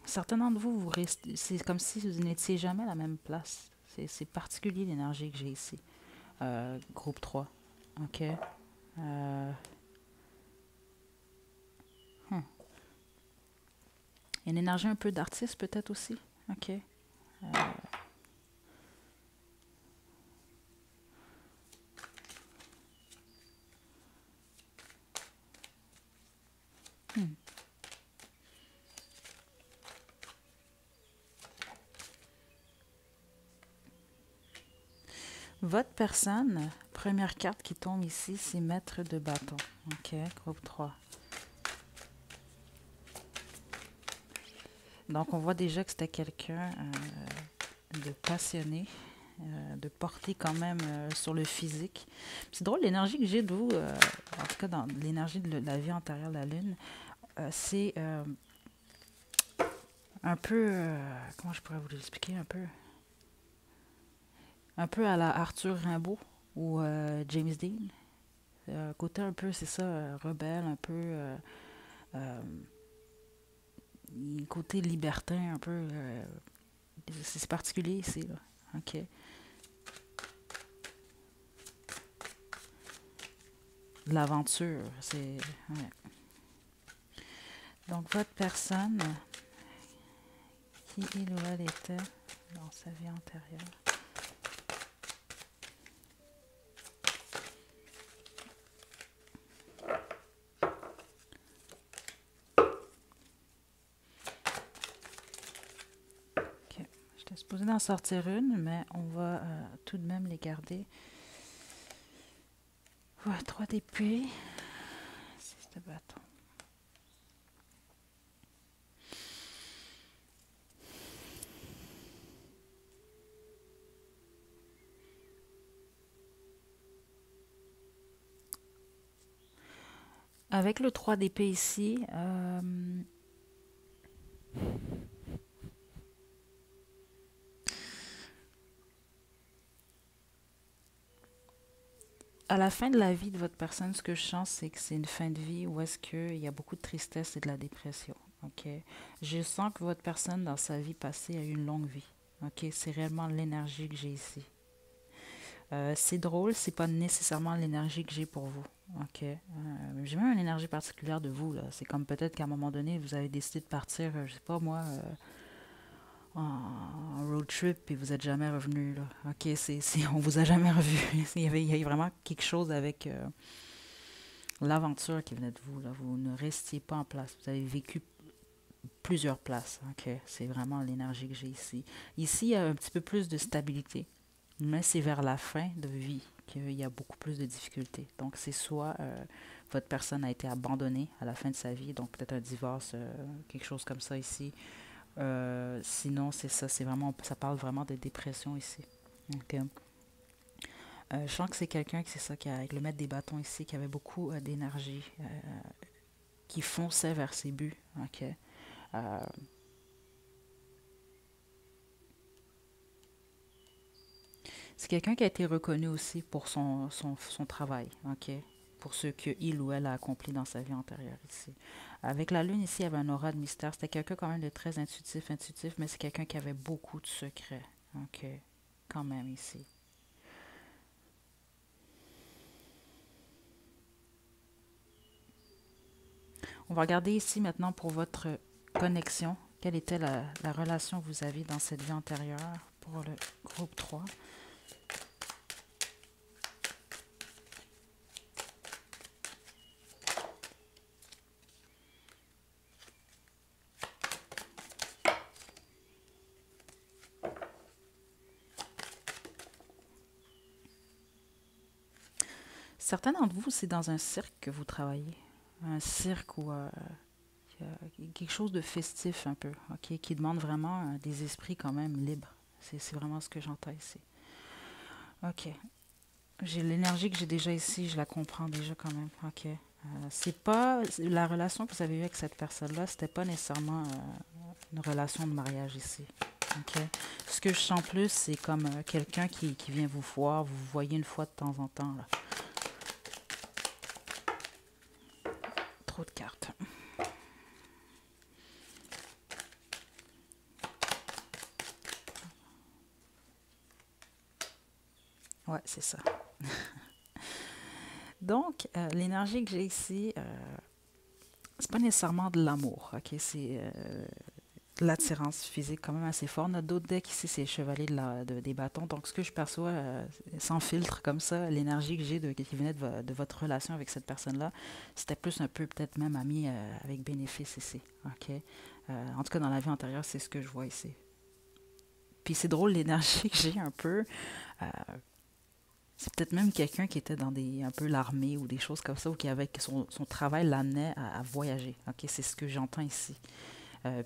Certains d'entre vous, vous restez, c'est comme si vous n'étiez jamais à la même place. C'est particulier l'énergie que j'ai ici. Groupe 3. OK. Euh, hmm. Il y a une énergie un peu d'artiste peut-être aussi. OK. Votre personne, première carte qui tombe ici, c'est Maître de bâton. OK, groupe 3. Donc, on voit déjà que c'était quelqu'un de passionné, de porter quand même sur le physique. C'est drôle, l'énergie que j'ai de vous, en tout cas dans l'énergie de la vie antérieure de la Lune, c'est un peu, comment je pourrais vous l'expliquer, un peu à la Arthur Rimbaud ou James Dean. Côté un peu, c'est ça, rebelle, un peu, côté libertin, un peu, c'est particulier ici, là. OK. De l'aventure, c'est... Ouais. Donc, votre personne, qui il ou elle était dans sa vie antérieure. OK. J'étais supposée d'en sortir une, mais on va tout de même les garder. Ouais, 3 d'épée. C'est de bâton. Avec le 3 d'épée ici, à la fin de la vie de votre personne, ce que je sens, c'est que c'est une fin de vie où est-ce qu'il y a beaucoup de tristesse et de la dépression. OK? Je sens que votre personne, dans sa vie passée, a eu une longue vie. OK? C'est réellement l'énergie que j'ai ici. C'est drôle, c'est pas nécessairement l'énergie que j'ai pour vous. OK? J'ai même une énergie particulière de vous, là. C'est comme peut-être qu'à un moment donné, vous avez décidé de partir, je sais pas moi, en road trip et vous n'êtes jamais revenu, là. OK, on vous a jamais revu. Il y avait vraiment quelque chose avec l'aventure qui venait de vous, là. Vous ne restiez pas en place. Vous avez vécu plusieurs places. OK, c'est vraiment l'énergie que j'ai ici. Ici, il y a un petit peu plus de stabilité, mais c'est vers la fin de vie qu'il y a beaucoup plus de difficultés. Donc, c'est soit votre personne a été abandonnée à la fin de sa vie, donc peut-être un divorce, quelque chose comme ça ici. Sinon, c'est ça, c'est vraiment, ça parle vraiment de dépression ici. Ok. Je sens que c'est quelqu'un qui, c'est ça, qui a, avec le maître des bâtons ici, qui avait beaucoup d'énergie, qui fonçait vers ses buts. Ok. Euh, c'est quelqu'un qui a été reconnu aussi pour son travail. Ok. Pour ce qu'il ou elle a accompli dans sa vie antérieure ici. Avec la lune ici, il y avait un aura de mystère. C'était quelqu'un quand même de très intuitif, mais c'est quelqu'un qui avait beaucoup de secrets. Ok. Quand même ici. On va regarder ici maintenant pour votre connexion. Quelle était la relation que vous aviez dans cette vie antérieure pour le groupe 3. Certains d'entre vous, c'est dans un cirque que vous travaillez. Un cirque ou quelque chose de festif un peu, ok, qui demande vraiment des esprits quand même libres. C'est vraiment ce que j'entends ici. Ok. J'ai l'énergie que j'ai déjà ici, je la comprends déjà quand même. Ok. C'est pas la relation que vous avez eue avec cette personne-là, c'était pas nécessairement une relation de mariage ici. Ok. Ce que je sens plus, c'est comme quelqu'un qui vient vous voir, vous voyez une fois de temps en temps. Là. Trop de cartes. Ouais, c'est ça. Donc, l'énergie que j'ai ici, c'est pas nécessairement de l'amour, ok? C'est de l'attirance physique quand même assez forte. Notre d'autres decks ici, c'est chevalier des bâtons. Donc, ce que je perçois, sans filtre comme ça, l'énergie que j'ai qui venait de votre relation avec cette personne-là, c'était plus un peu peut-être même ami avec bénéfice ici, ok? En tout cas, dans la vie antérieure, c'est ce que je vois ici. Puis c'est drôle l'énergie que j'ai un peu. C'est peut-être même quelqu'un qui était dans un peu l'armée ou des choses comme ça, ou qui avait son travail l'amenait à voyager. Ok, c'est ce que j'entends ici.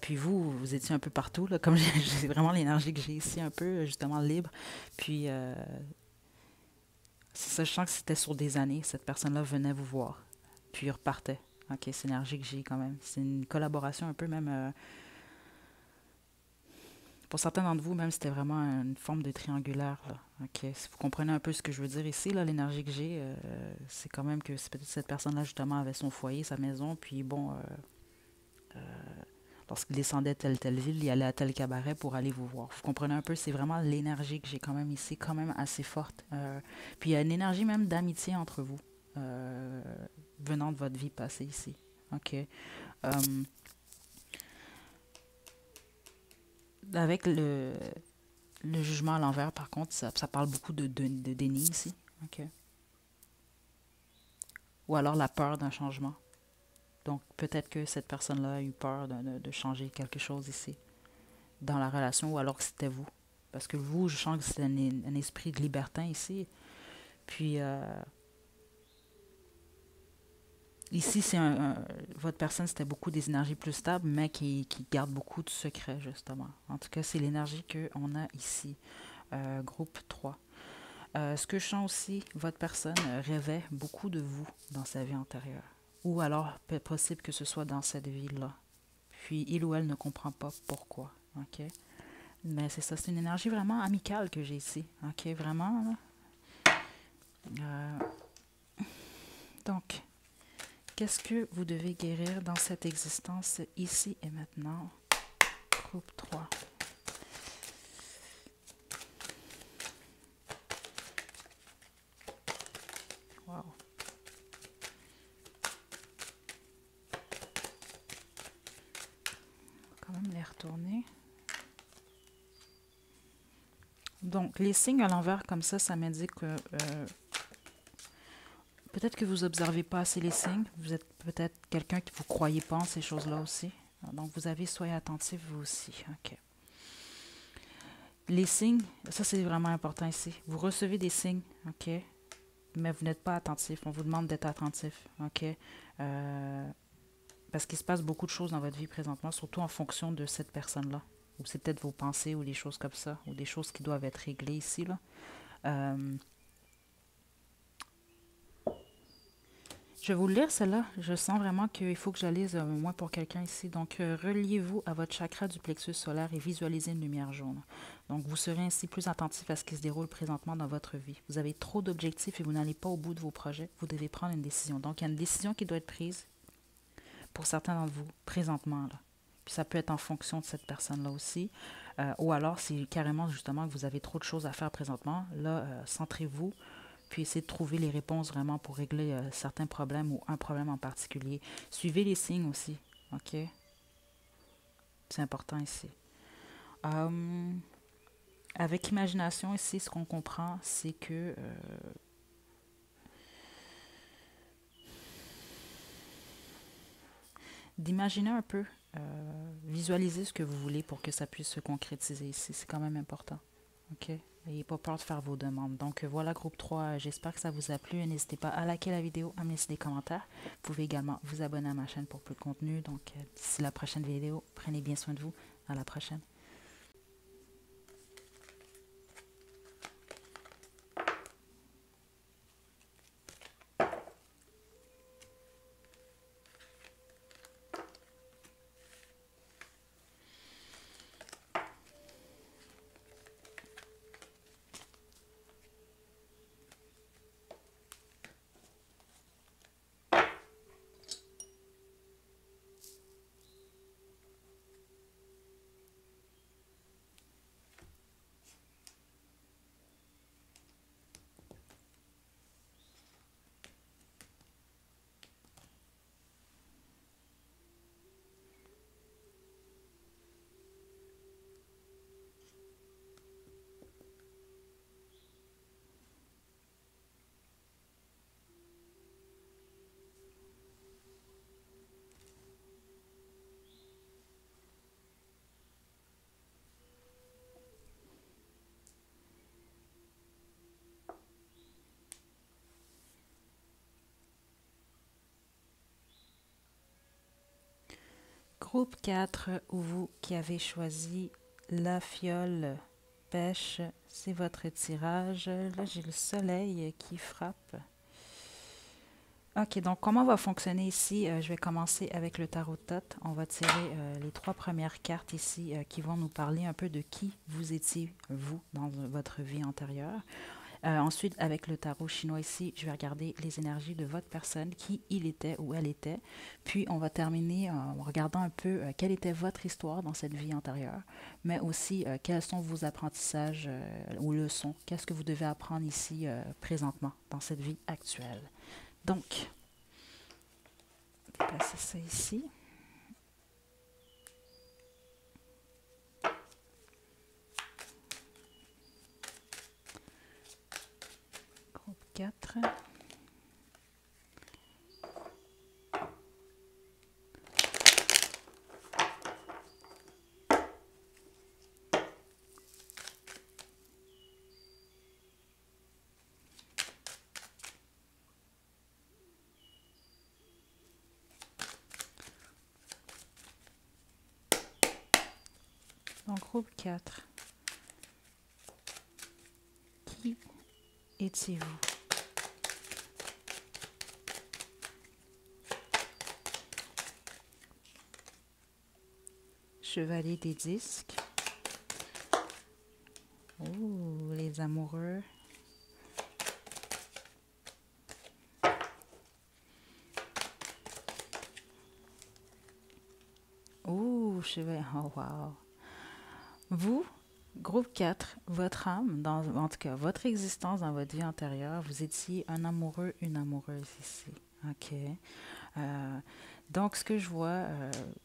Puis vous étiez un peu partout, là, comme j'ai vraiment l'énergie que j'ai ici, un peu justement libre. Puis c'est ça, je sens que c'était sur des années. Cette personne-là venait vous voir, puis il repartait. Ok, c'est l'énergie que j'ai quand même. C'est une collaboration un peu même. Pour certains d'entre vous, même, c'était vraiment une forme de triangulaire. Là. Ok, si vous comprenez un peu ce que je veux dire ici, là, l'énergie que j'ai, c'est quand même que peut-être cette personne-là, justement, avait son foyer, sa maison, puis bon, lorsqu'il descendait telle ville, il allait à tel cabaret pour aller vous voir. Vous comprenez un peu, c'est vraiment l'énergie que j'ai quand même ici, quand même assez forte. Puis il y a une énergie même d'amitié entre vous, euh, venant de votre vie passée ici. Ok. Avec le jugement à l'envers, par contre, ça parle beaucoup de déni ici. Ok. Ou alors la peur d'un changement. Donc peut-être que cette personne-là a eu peur de changer quelque chose ici, dans la relation, ou alors que c'était vous. Parce que vous, je sens que c'est un esprit de libertin ici. Puis ici, votre personne, c'était beaucoup des énergies plus stables, mais qui gardent beaucoup de secrets, justement. En tout cas, c'est l'énergie qu'on a ici. Groupe 3. Ce que je sens aussi, votre personne rêvait beaucoup de vous dans sa vie antérieure. Ou alors, possible que ce soit dans cette vie-là. Puis, il ou elle ne comprend pas pourquoi. OK? Mais c'est ça, c'est une énergie vraiment amicale que j'ai ici. OK? Vraiment, là. Euh, donc, qu'est-ce que vous devez guérir dans cette existence ici et maintenant? Groupe 3. Wow. On va quand même les retourner. Donc, les signes à l'envers comme ça m'indique que peut-être que vous observez pas assez les signes. Vous êtes peut-être quelqu'un qui vous croyez pas en ces choses-là aussi. Donc, vous avez, soyez attentif vous aussi. OK. Les signes, ça c'est vraiment important ici. Vous recevez des signes, OK, mais vous n'êtes pas attentif. On vous demande d'être attentif, OK. Parce qu'il se passe beaucoup de choses dans votre vie présentement, surtout en fonction de cette personne-là. Ou c'est peut-être vos pensées ou des choses comme ça, ou des choses qui doivent être réglées ici, là. Je vais vous le lire, celle-là. Je sens vraiment qu'il faut que je la lise au moins pour quelqu'un ici. Donc, reliez-vous à votre chakra du plexus solaire et visualisez une lumière jaune. Donc, vous serez ainsi plus attentif à ce qui se déroule présentement dans votre vie. Vous avez trop d'objectifs et vous n'allez pas au bout de vos projets. Vous devez prendre une décision. Donc, il y a une décision qui doit être prise pour certains d'entre vous présentement, là. Puis ça peut être en fonction de cette personne-là aussi. Ou alors, c'est carrément justement que vous avez trop de choses à faire présentement. Là, centrez-vous puis essayez de trouver les réponses vraiment pour régler certains problèmes ou un problème en particulier. Suivez les signes aussi, OK? C'est important ici. Avec imagination ici, ce qu'on comprend, c'est que d'imaginer un peu, visualiser ce que vous voulez pour que ça puisse se concrétiser ici. C'est quand même important, OK? N'ayez pas peur de faire vos demandes. Donc voilà, groupe 3, j'espère que ça vous a plu. N'hésitez pas à liker la vidéo, à me laisser des commentaires. Vous pouvez également vous abonner à ma chaîne pour plus de contenu. Donc d'ici la prochaine vidéo, prenez bien soin de vous. À la prochaine. Groupe 4, vous qui avez choisi la fiole pêche, c'est votre tirage. Là, j'ai le soleil qui frappe. OK, donc comment va fonctionner ici? Je vais commencer avec le tarot de Thoth. On va tirer les 3 premières cartes ici qui vont nous parler un peu de qui vous étiez, vous, dans votre vie antérieure. Ensuite, avec le tarot chinois ici, je vais regarder les énergies de votre personne, qui il était ou elle était. Puis, on va terminer en regardant un peu quelle était votre histoire dans cette vie antérieure, mais aussi quels sont vos apprentissages ou leçons. Qu'est-ce que vous devez apprendre ici présentement, dans cette vie actuelle. Donc, déplacer ça ici. Groupe 4. Donc, groupe 4. Qui étiez-vous? Chevalier des disques. Oh, les amoureux. Oh, chevalier. Oh, wow. Vous, groupe 4, votre âme, en tout cas votre existence dans votre vie antérieure, vous étiez un amoureux, une amoureuse ici. OK. Donc, ce que je vois,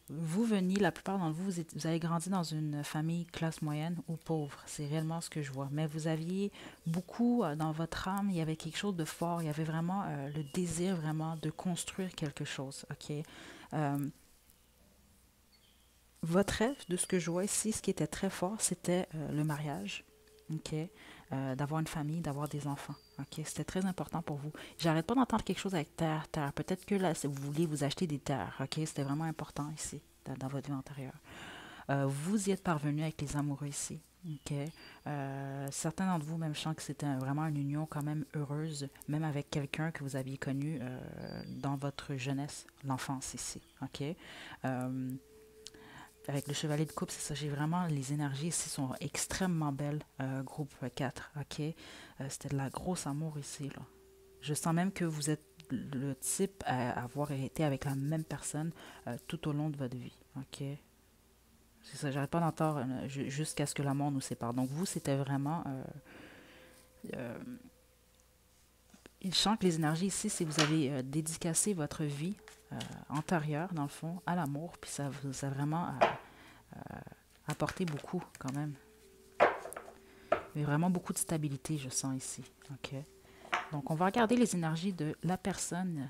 vous veniez, la plupart d'entre vous, vous avez grandi dans une famille classe moyenne ou pauvre. C'est réellement ce que je vois. Mais vous aviez beaucoup dans votre âme, il y avait quelque chose de fort. Il y avait vraiment le désir vraiment de construire quelque chose. OK. Votre rêve, de ce que je vois ici, ce qui était très fort, c'était le mariage. OK. D'avoir une famille, d'avoir des enfants. OK. C'était très important pour vous. J'arrête pas d'entendre quelque chose avec terre, terre. Peut-être que là, si vous voulez vous acheter des terres. OK. C'était vraiment important ici, dans votre vie antérieure. Vous y êtes parvenu avec les amoureux ici. OK. Certains d'entre vous, même, je sens que c'était vraiment une union quand même heureuse, même avec quelqu'un que vous aviez connu dans votre jeunesse, l'enfance ici. OK. Avec le chevalier de coupe, c'est ça, j'ai vraiment, les énergies ici sont extrêmement belles, groupe 4, OK? C'était de la grosse amour ici, là. Je sens même que vous êtes le type à avoir été avec la même personne tout au long de votre vie, OK? C'est ça, j'arrête pas d'entendre jusqu'à ce que la mort nous sépare. Donc vous, c'était vraiment... euh, il chante que les énergies ici, c'est vous avez dédicacé votre vie antérieure, dans le fond, à l'amour, puis ça vous a vraiment apporté beaucoup, quand même. Mais vraiment beaucoup de stabilité, je sens ici. OK. Donc, on va regarder les énergies de la personne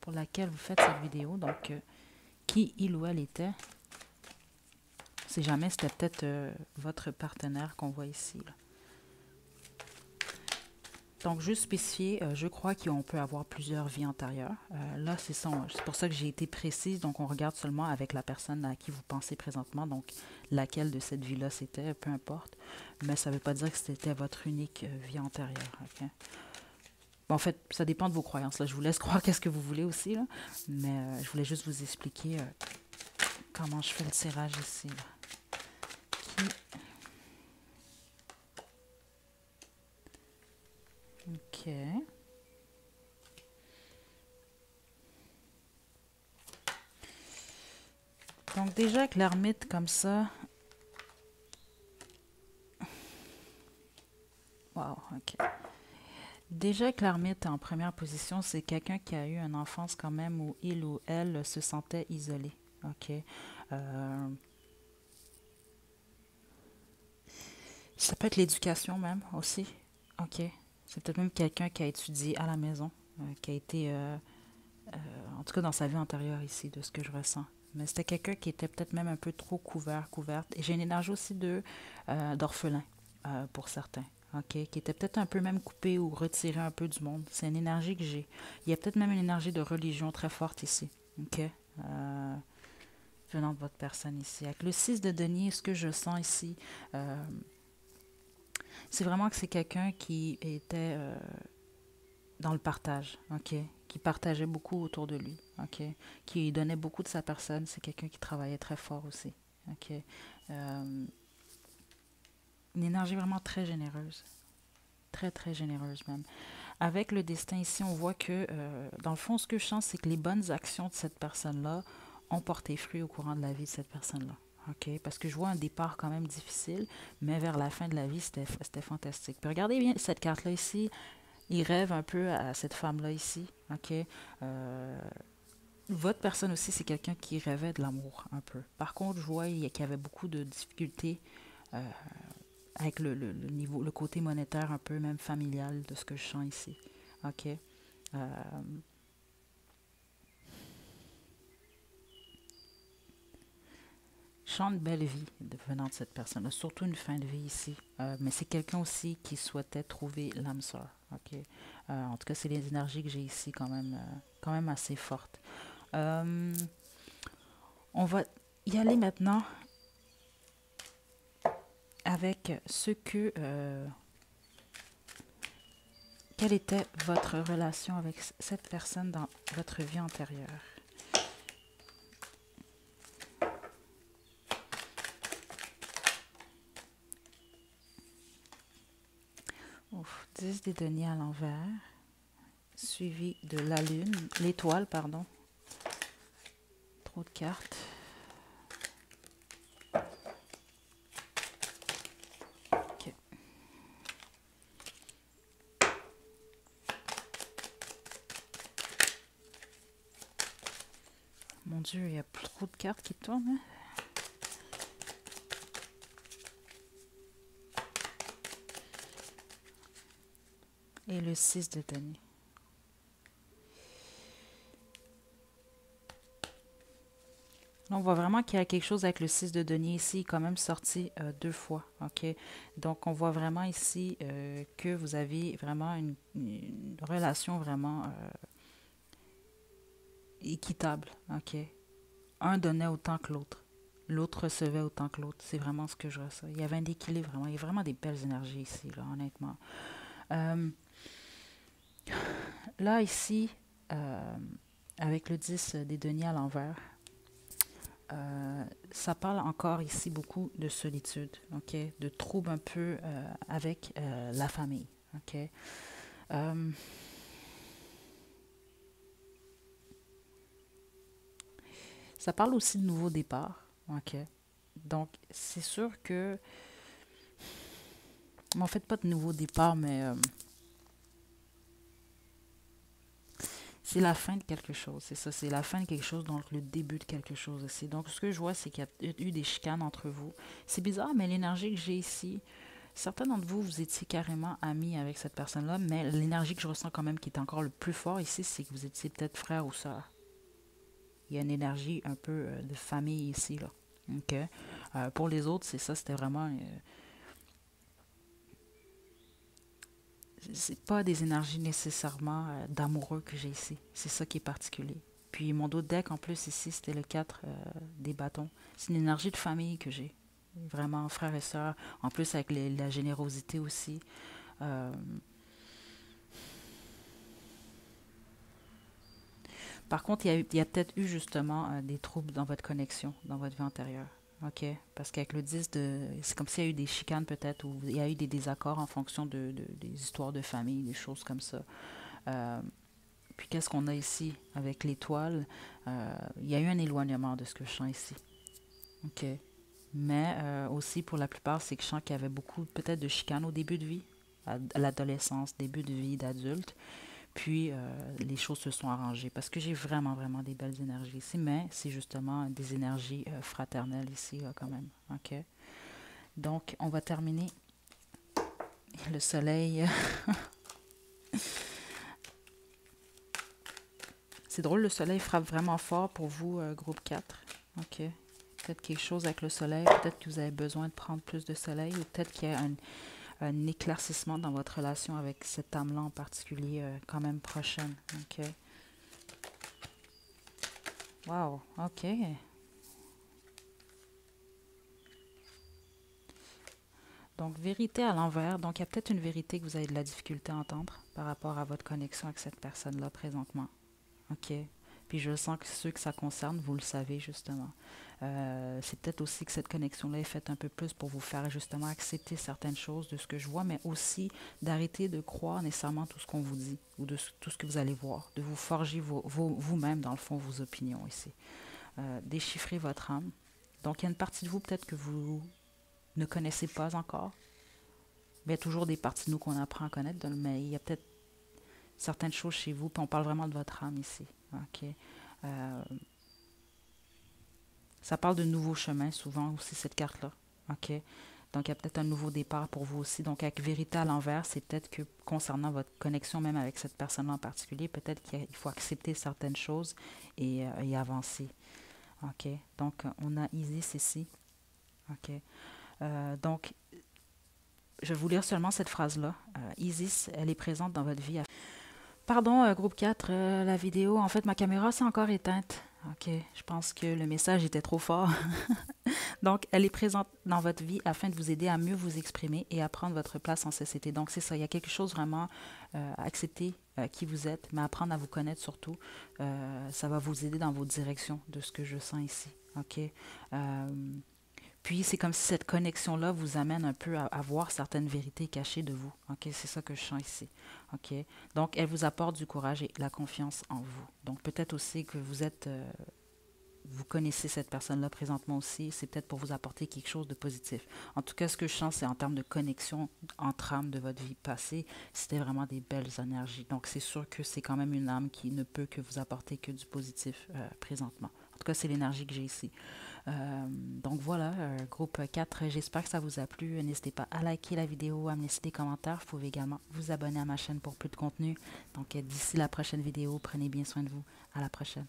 pour laquelle vous faites cette vidéo. Donc, qui il ou elle était. Si jamais c'était peut-être votre partenaire qu'on voit ici, là. Donc, juste spécifier, je crois qu'on peut avoir plusieurs vies antérieures. Là, c'est pour ça que j'ai été précise. Donc, on regarde seulement avec la personne à qui vous pensez présentement. Donc, laquelle de cette vie-là c'était, peu importe. Mais ça ne veut pas dire que c'était votre unique vie antérieure. Okay? Bon, en fait, ça dépend de vos croyances. Là. Je vous laisse croire qu'est-ce que vous voulez aussi. Là. Mais je voulais juste vous expliquer comment je fais le tirage ici. Là. OK. Donc déjà avec l'ermite comme ça. Wow, OK. Déjà avec l'ermite en première position, c'est quelqu'un qui a eu une enfance quand même où il ou elle se sentait isolé. OK. Ça peut être l'éducation même aussi. OK. C'est peut-être même quelqu'un qui a étudié à la maison, qui a été, en tout cas dans sa vie antérieure ici, de ce que je ressens. Mais c'était quelqu'un qui était peut-être même un peu trop couverte. Et j'ai une énergie aussi d'orphelin pour certains. OK? Qui était peut-être un peu même coupé ou retiré un peu du monde. C'est une énergie que j'ai. Il y a peut-être même une énergie de religion très forte ici. OK? venant de votre personne ici. Avec le 6 de denier, ce que je sens ici, c'est vraiment que c'est quelqu'un qui était dans le partage, ok? Qui partageait beaucoup autour de lui, ok? Qui donnait beaucoup de sa personne. C'est quelqu'un qui travaillait très fort aussi, ok? Une énergie vraiment très généreuse. Très, très généreuse même. Avec le destin ici, on voit que, dans le fond, ce que je sens, c'est que les bonnes actions de cette personne-là ont porté fruit au courant de la vie de cette personne-là. OK? Parce que je vois un départ quand même difficile, mais vers la fin de la vie, c'était fantastique. Puis regardez bien cette carte-là ici. Il rêve un peu à cette femme-là ici. OK? Votre personne aussi, c'est quelqu'un qui rêvait de l'amour un peu. Par contre, je vois qu'il y avait beaucoup de difficultés euh, avec le niveau, le côté monétaire un peu, même familial de ce que je sens ici. OK? Je sens une belle vie venant de cette personne-là, surtout une fin de vie ici. Mais c'est quelqu'un aussi qui souhaitait trouver l'âme sœur. OK? En tout cas, c'est les énergies que j'ai ici quand même assez fortes. Euh, on va y aller maintenant avec ce que... quelle était votre relation avec cette personne dans votre vie antérieure? Ouf, 10 des deniers à l'envers, suivi de la lune, l'étoile, pardon. Trop de cartes. Ok. Mon Dieu, il y a trop de cartes qui tournent. Hein? Et le 6 de denier. Là, on voit vraiment qu'il y a quelque chose avec le 6 de denier ici, quand même sorti 2 fois. OK? Donc, on voit vraiment ici que vous avez vraiment une relation vraiment équitable. OK? Un donnait autant que l'autre. L'autre recevait autant que l'autre. C'est vraiment ce que je ressens. Il y avait un équilibre vraiment. Il y a vraiment des belles énergies ici, là, honnêtement. Là, ici, avec le 10 des deniers à l'envers, ça parle encore ici beaucoup de solitude, ok, de troubles un peu avec la famille, ok. Euh, Ça parle aussi de nouveau départ, ok. Donc c'est sûr que, en fait pas de nouveau départ, mais c'est la fin de quelque chose, c'est ça, c'est la fin de quelque chose, donc le début de quelque chose aussi. Donc ce que je vois, c'est qu'il y a eu des chicanes entre vous. C'est bizarre, mais l'énergie que j'ai ici, certains d'entre vous, vous étiez carrément amis avec cette personne-là, mais l'énergie que je ressens quand même qui est encore le plus fort ici, c'est que vous étiez peut-être frère ou sœur. Il y a une énergie un peu de famille ici, là. OK? Pour les autres, c'est ça, c'était vraiment... c'est pas des énergies nécessairement d'amoureux que j'ai ici. C'est ça qui est particulier. Puis mon autre deck, en plus, ici, c'était le 4 des bâtons. C'est une énergie de famille que j'ai. Vraiment, frère et sœur. En plus, avec la générosité aussi. Euh, Par contre, il y a peut-être eu justement des troubles dans votre connexion, dans votre vie antérieure. OK? Parce qu'avec le 10 de... C'est comme s'il y a eu des chicanes peut-être, ou il y a eu des désaccords en fonction des histoires de famille, des choses comme ça. Euh, Puis qu'est-ce qu'on a ici avec l'étoile? Il y a eu un éloignement de ce que je sens ici. OK? Mais aussi, pour la plupart, c'est que je sens qu'il y avait beaucoup peut-être de chicanes au début de vie, à l'adolescence, début de vie d'adulte. Puis, les choses se sont arrangées parce que j'ai vraiment, vraiment des belles énergies ici, mais c'est justement des énergies fraternelles ici, là, quand même. OK? Donc, on va terminer le soleil. C'est drôle, le soleil frappe vraiment fort pour vous, groupe 4. OK? Peut-être quelque chose avec le soleil, peut-être que vous avez besoin de prendre plus de soleil, ou peut-être qu'il y a un éclaircissement dans votre relation avec cette âme-là en particulier, quand même prochaine. OK? Wow, OK. Donc, vérité à l'envers. Donc, il y a peut-être une vérité que vous avez de la difficulté à entendre par rapport à votre connexion avec cette personne-là présentement. OK. Puis je sens que ceux que ça concerne, vous le savez justement. C'est peut-être aussi que cette connexion-là est faite un peu plus pour vous faire justement accepter certaines choses de ce que je vois, mais aussi d'arrêter de croire nécessairement tout ce qu'on vous dit ou de tout ce que vous allez voir, de vous forger vous-même, dans le fond, vos opinions ici. Déchiffrer votre âme. Donc, il y a une partie de vous peut-être que vous ne connaissez pas encore. Mais il y a toujours des parties de nous qu'on apprend à connaître, mais il y a peut-être certaines choses chez vous, puis on parle vraiment de votre âme ici. OK? Ça parle de nouveaux chemins, souvent aussi, cette carte-là. OK? Donc, il y a peut-être un nouveau départ pour vous aussi. Donc, avec vérité à l'envers, c'est peut-être que concernant votre connexion même avec cette personne-là en particulier, peut-être qu'il faut accepter certaines choses et avancer. OK? Donc, on a Isis ici. OK? Donc, je vais vous lire seulement cette phrase-là. Isis, elle est présente dans votre vie. Pardon, groupe 4, la vidéo, en fait, ma caméra s'est encore éteinte. OK, je pense que le message était trop fort. Donc, elle est présente dans votre vie afin de vous aider à mieux vous exprimer et à prendre votre place en société. Donc, c'est ça, il y a quelque chose vraiment à accepter qui vous êtes, mais apprendre à vous connaître surtout. Ça va vous aider dans vos directions de ce que je sens ici. OK? Puis, c'est comme si cette connexion-là vous amène un peu à voir certaines vérités cachées de vous. OK? C'est ça que je sens ici. OK? Donc, elle vous apporte du courage et la confiance en vous. Donc, peut-être aussi que vous connaissez cette personne-là présentement aussi. C'est peut-être pour vous apporter quelque chose de positif. En tout cas, ce que je sens, c'est en termes de connexion entre âmes de votre vie passée, c'était vraiment des belles énergies. Donc, c'est sûr que c'est quand même une âme qui ne peut que vous apporter que du positif présentement. En tout cas, c'est l'énergie que j'ai ici. Donc voilà, groupe 4, j'espère que ça vous a plu. N'hésitez pas à liker la vidéo, à me laisser des commentaires. Vous pouvez également vous abonner à ma chaîne pour plus de contenu. Donc d'ici la prochaine vidéo, prenez bien soin de vous. À la prochaine.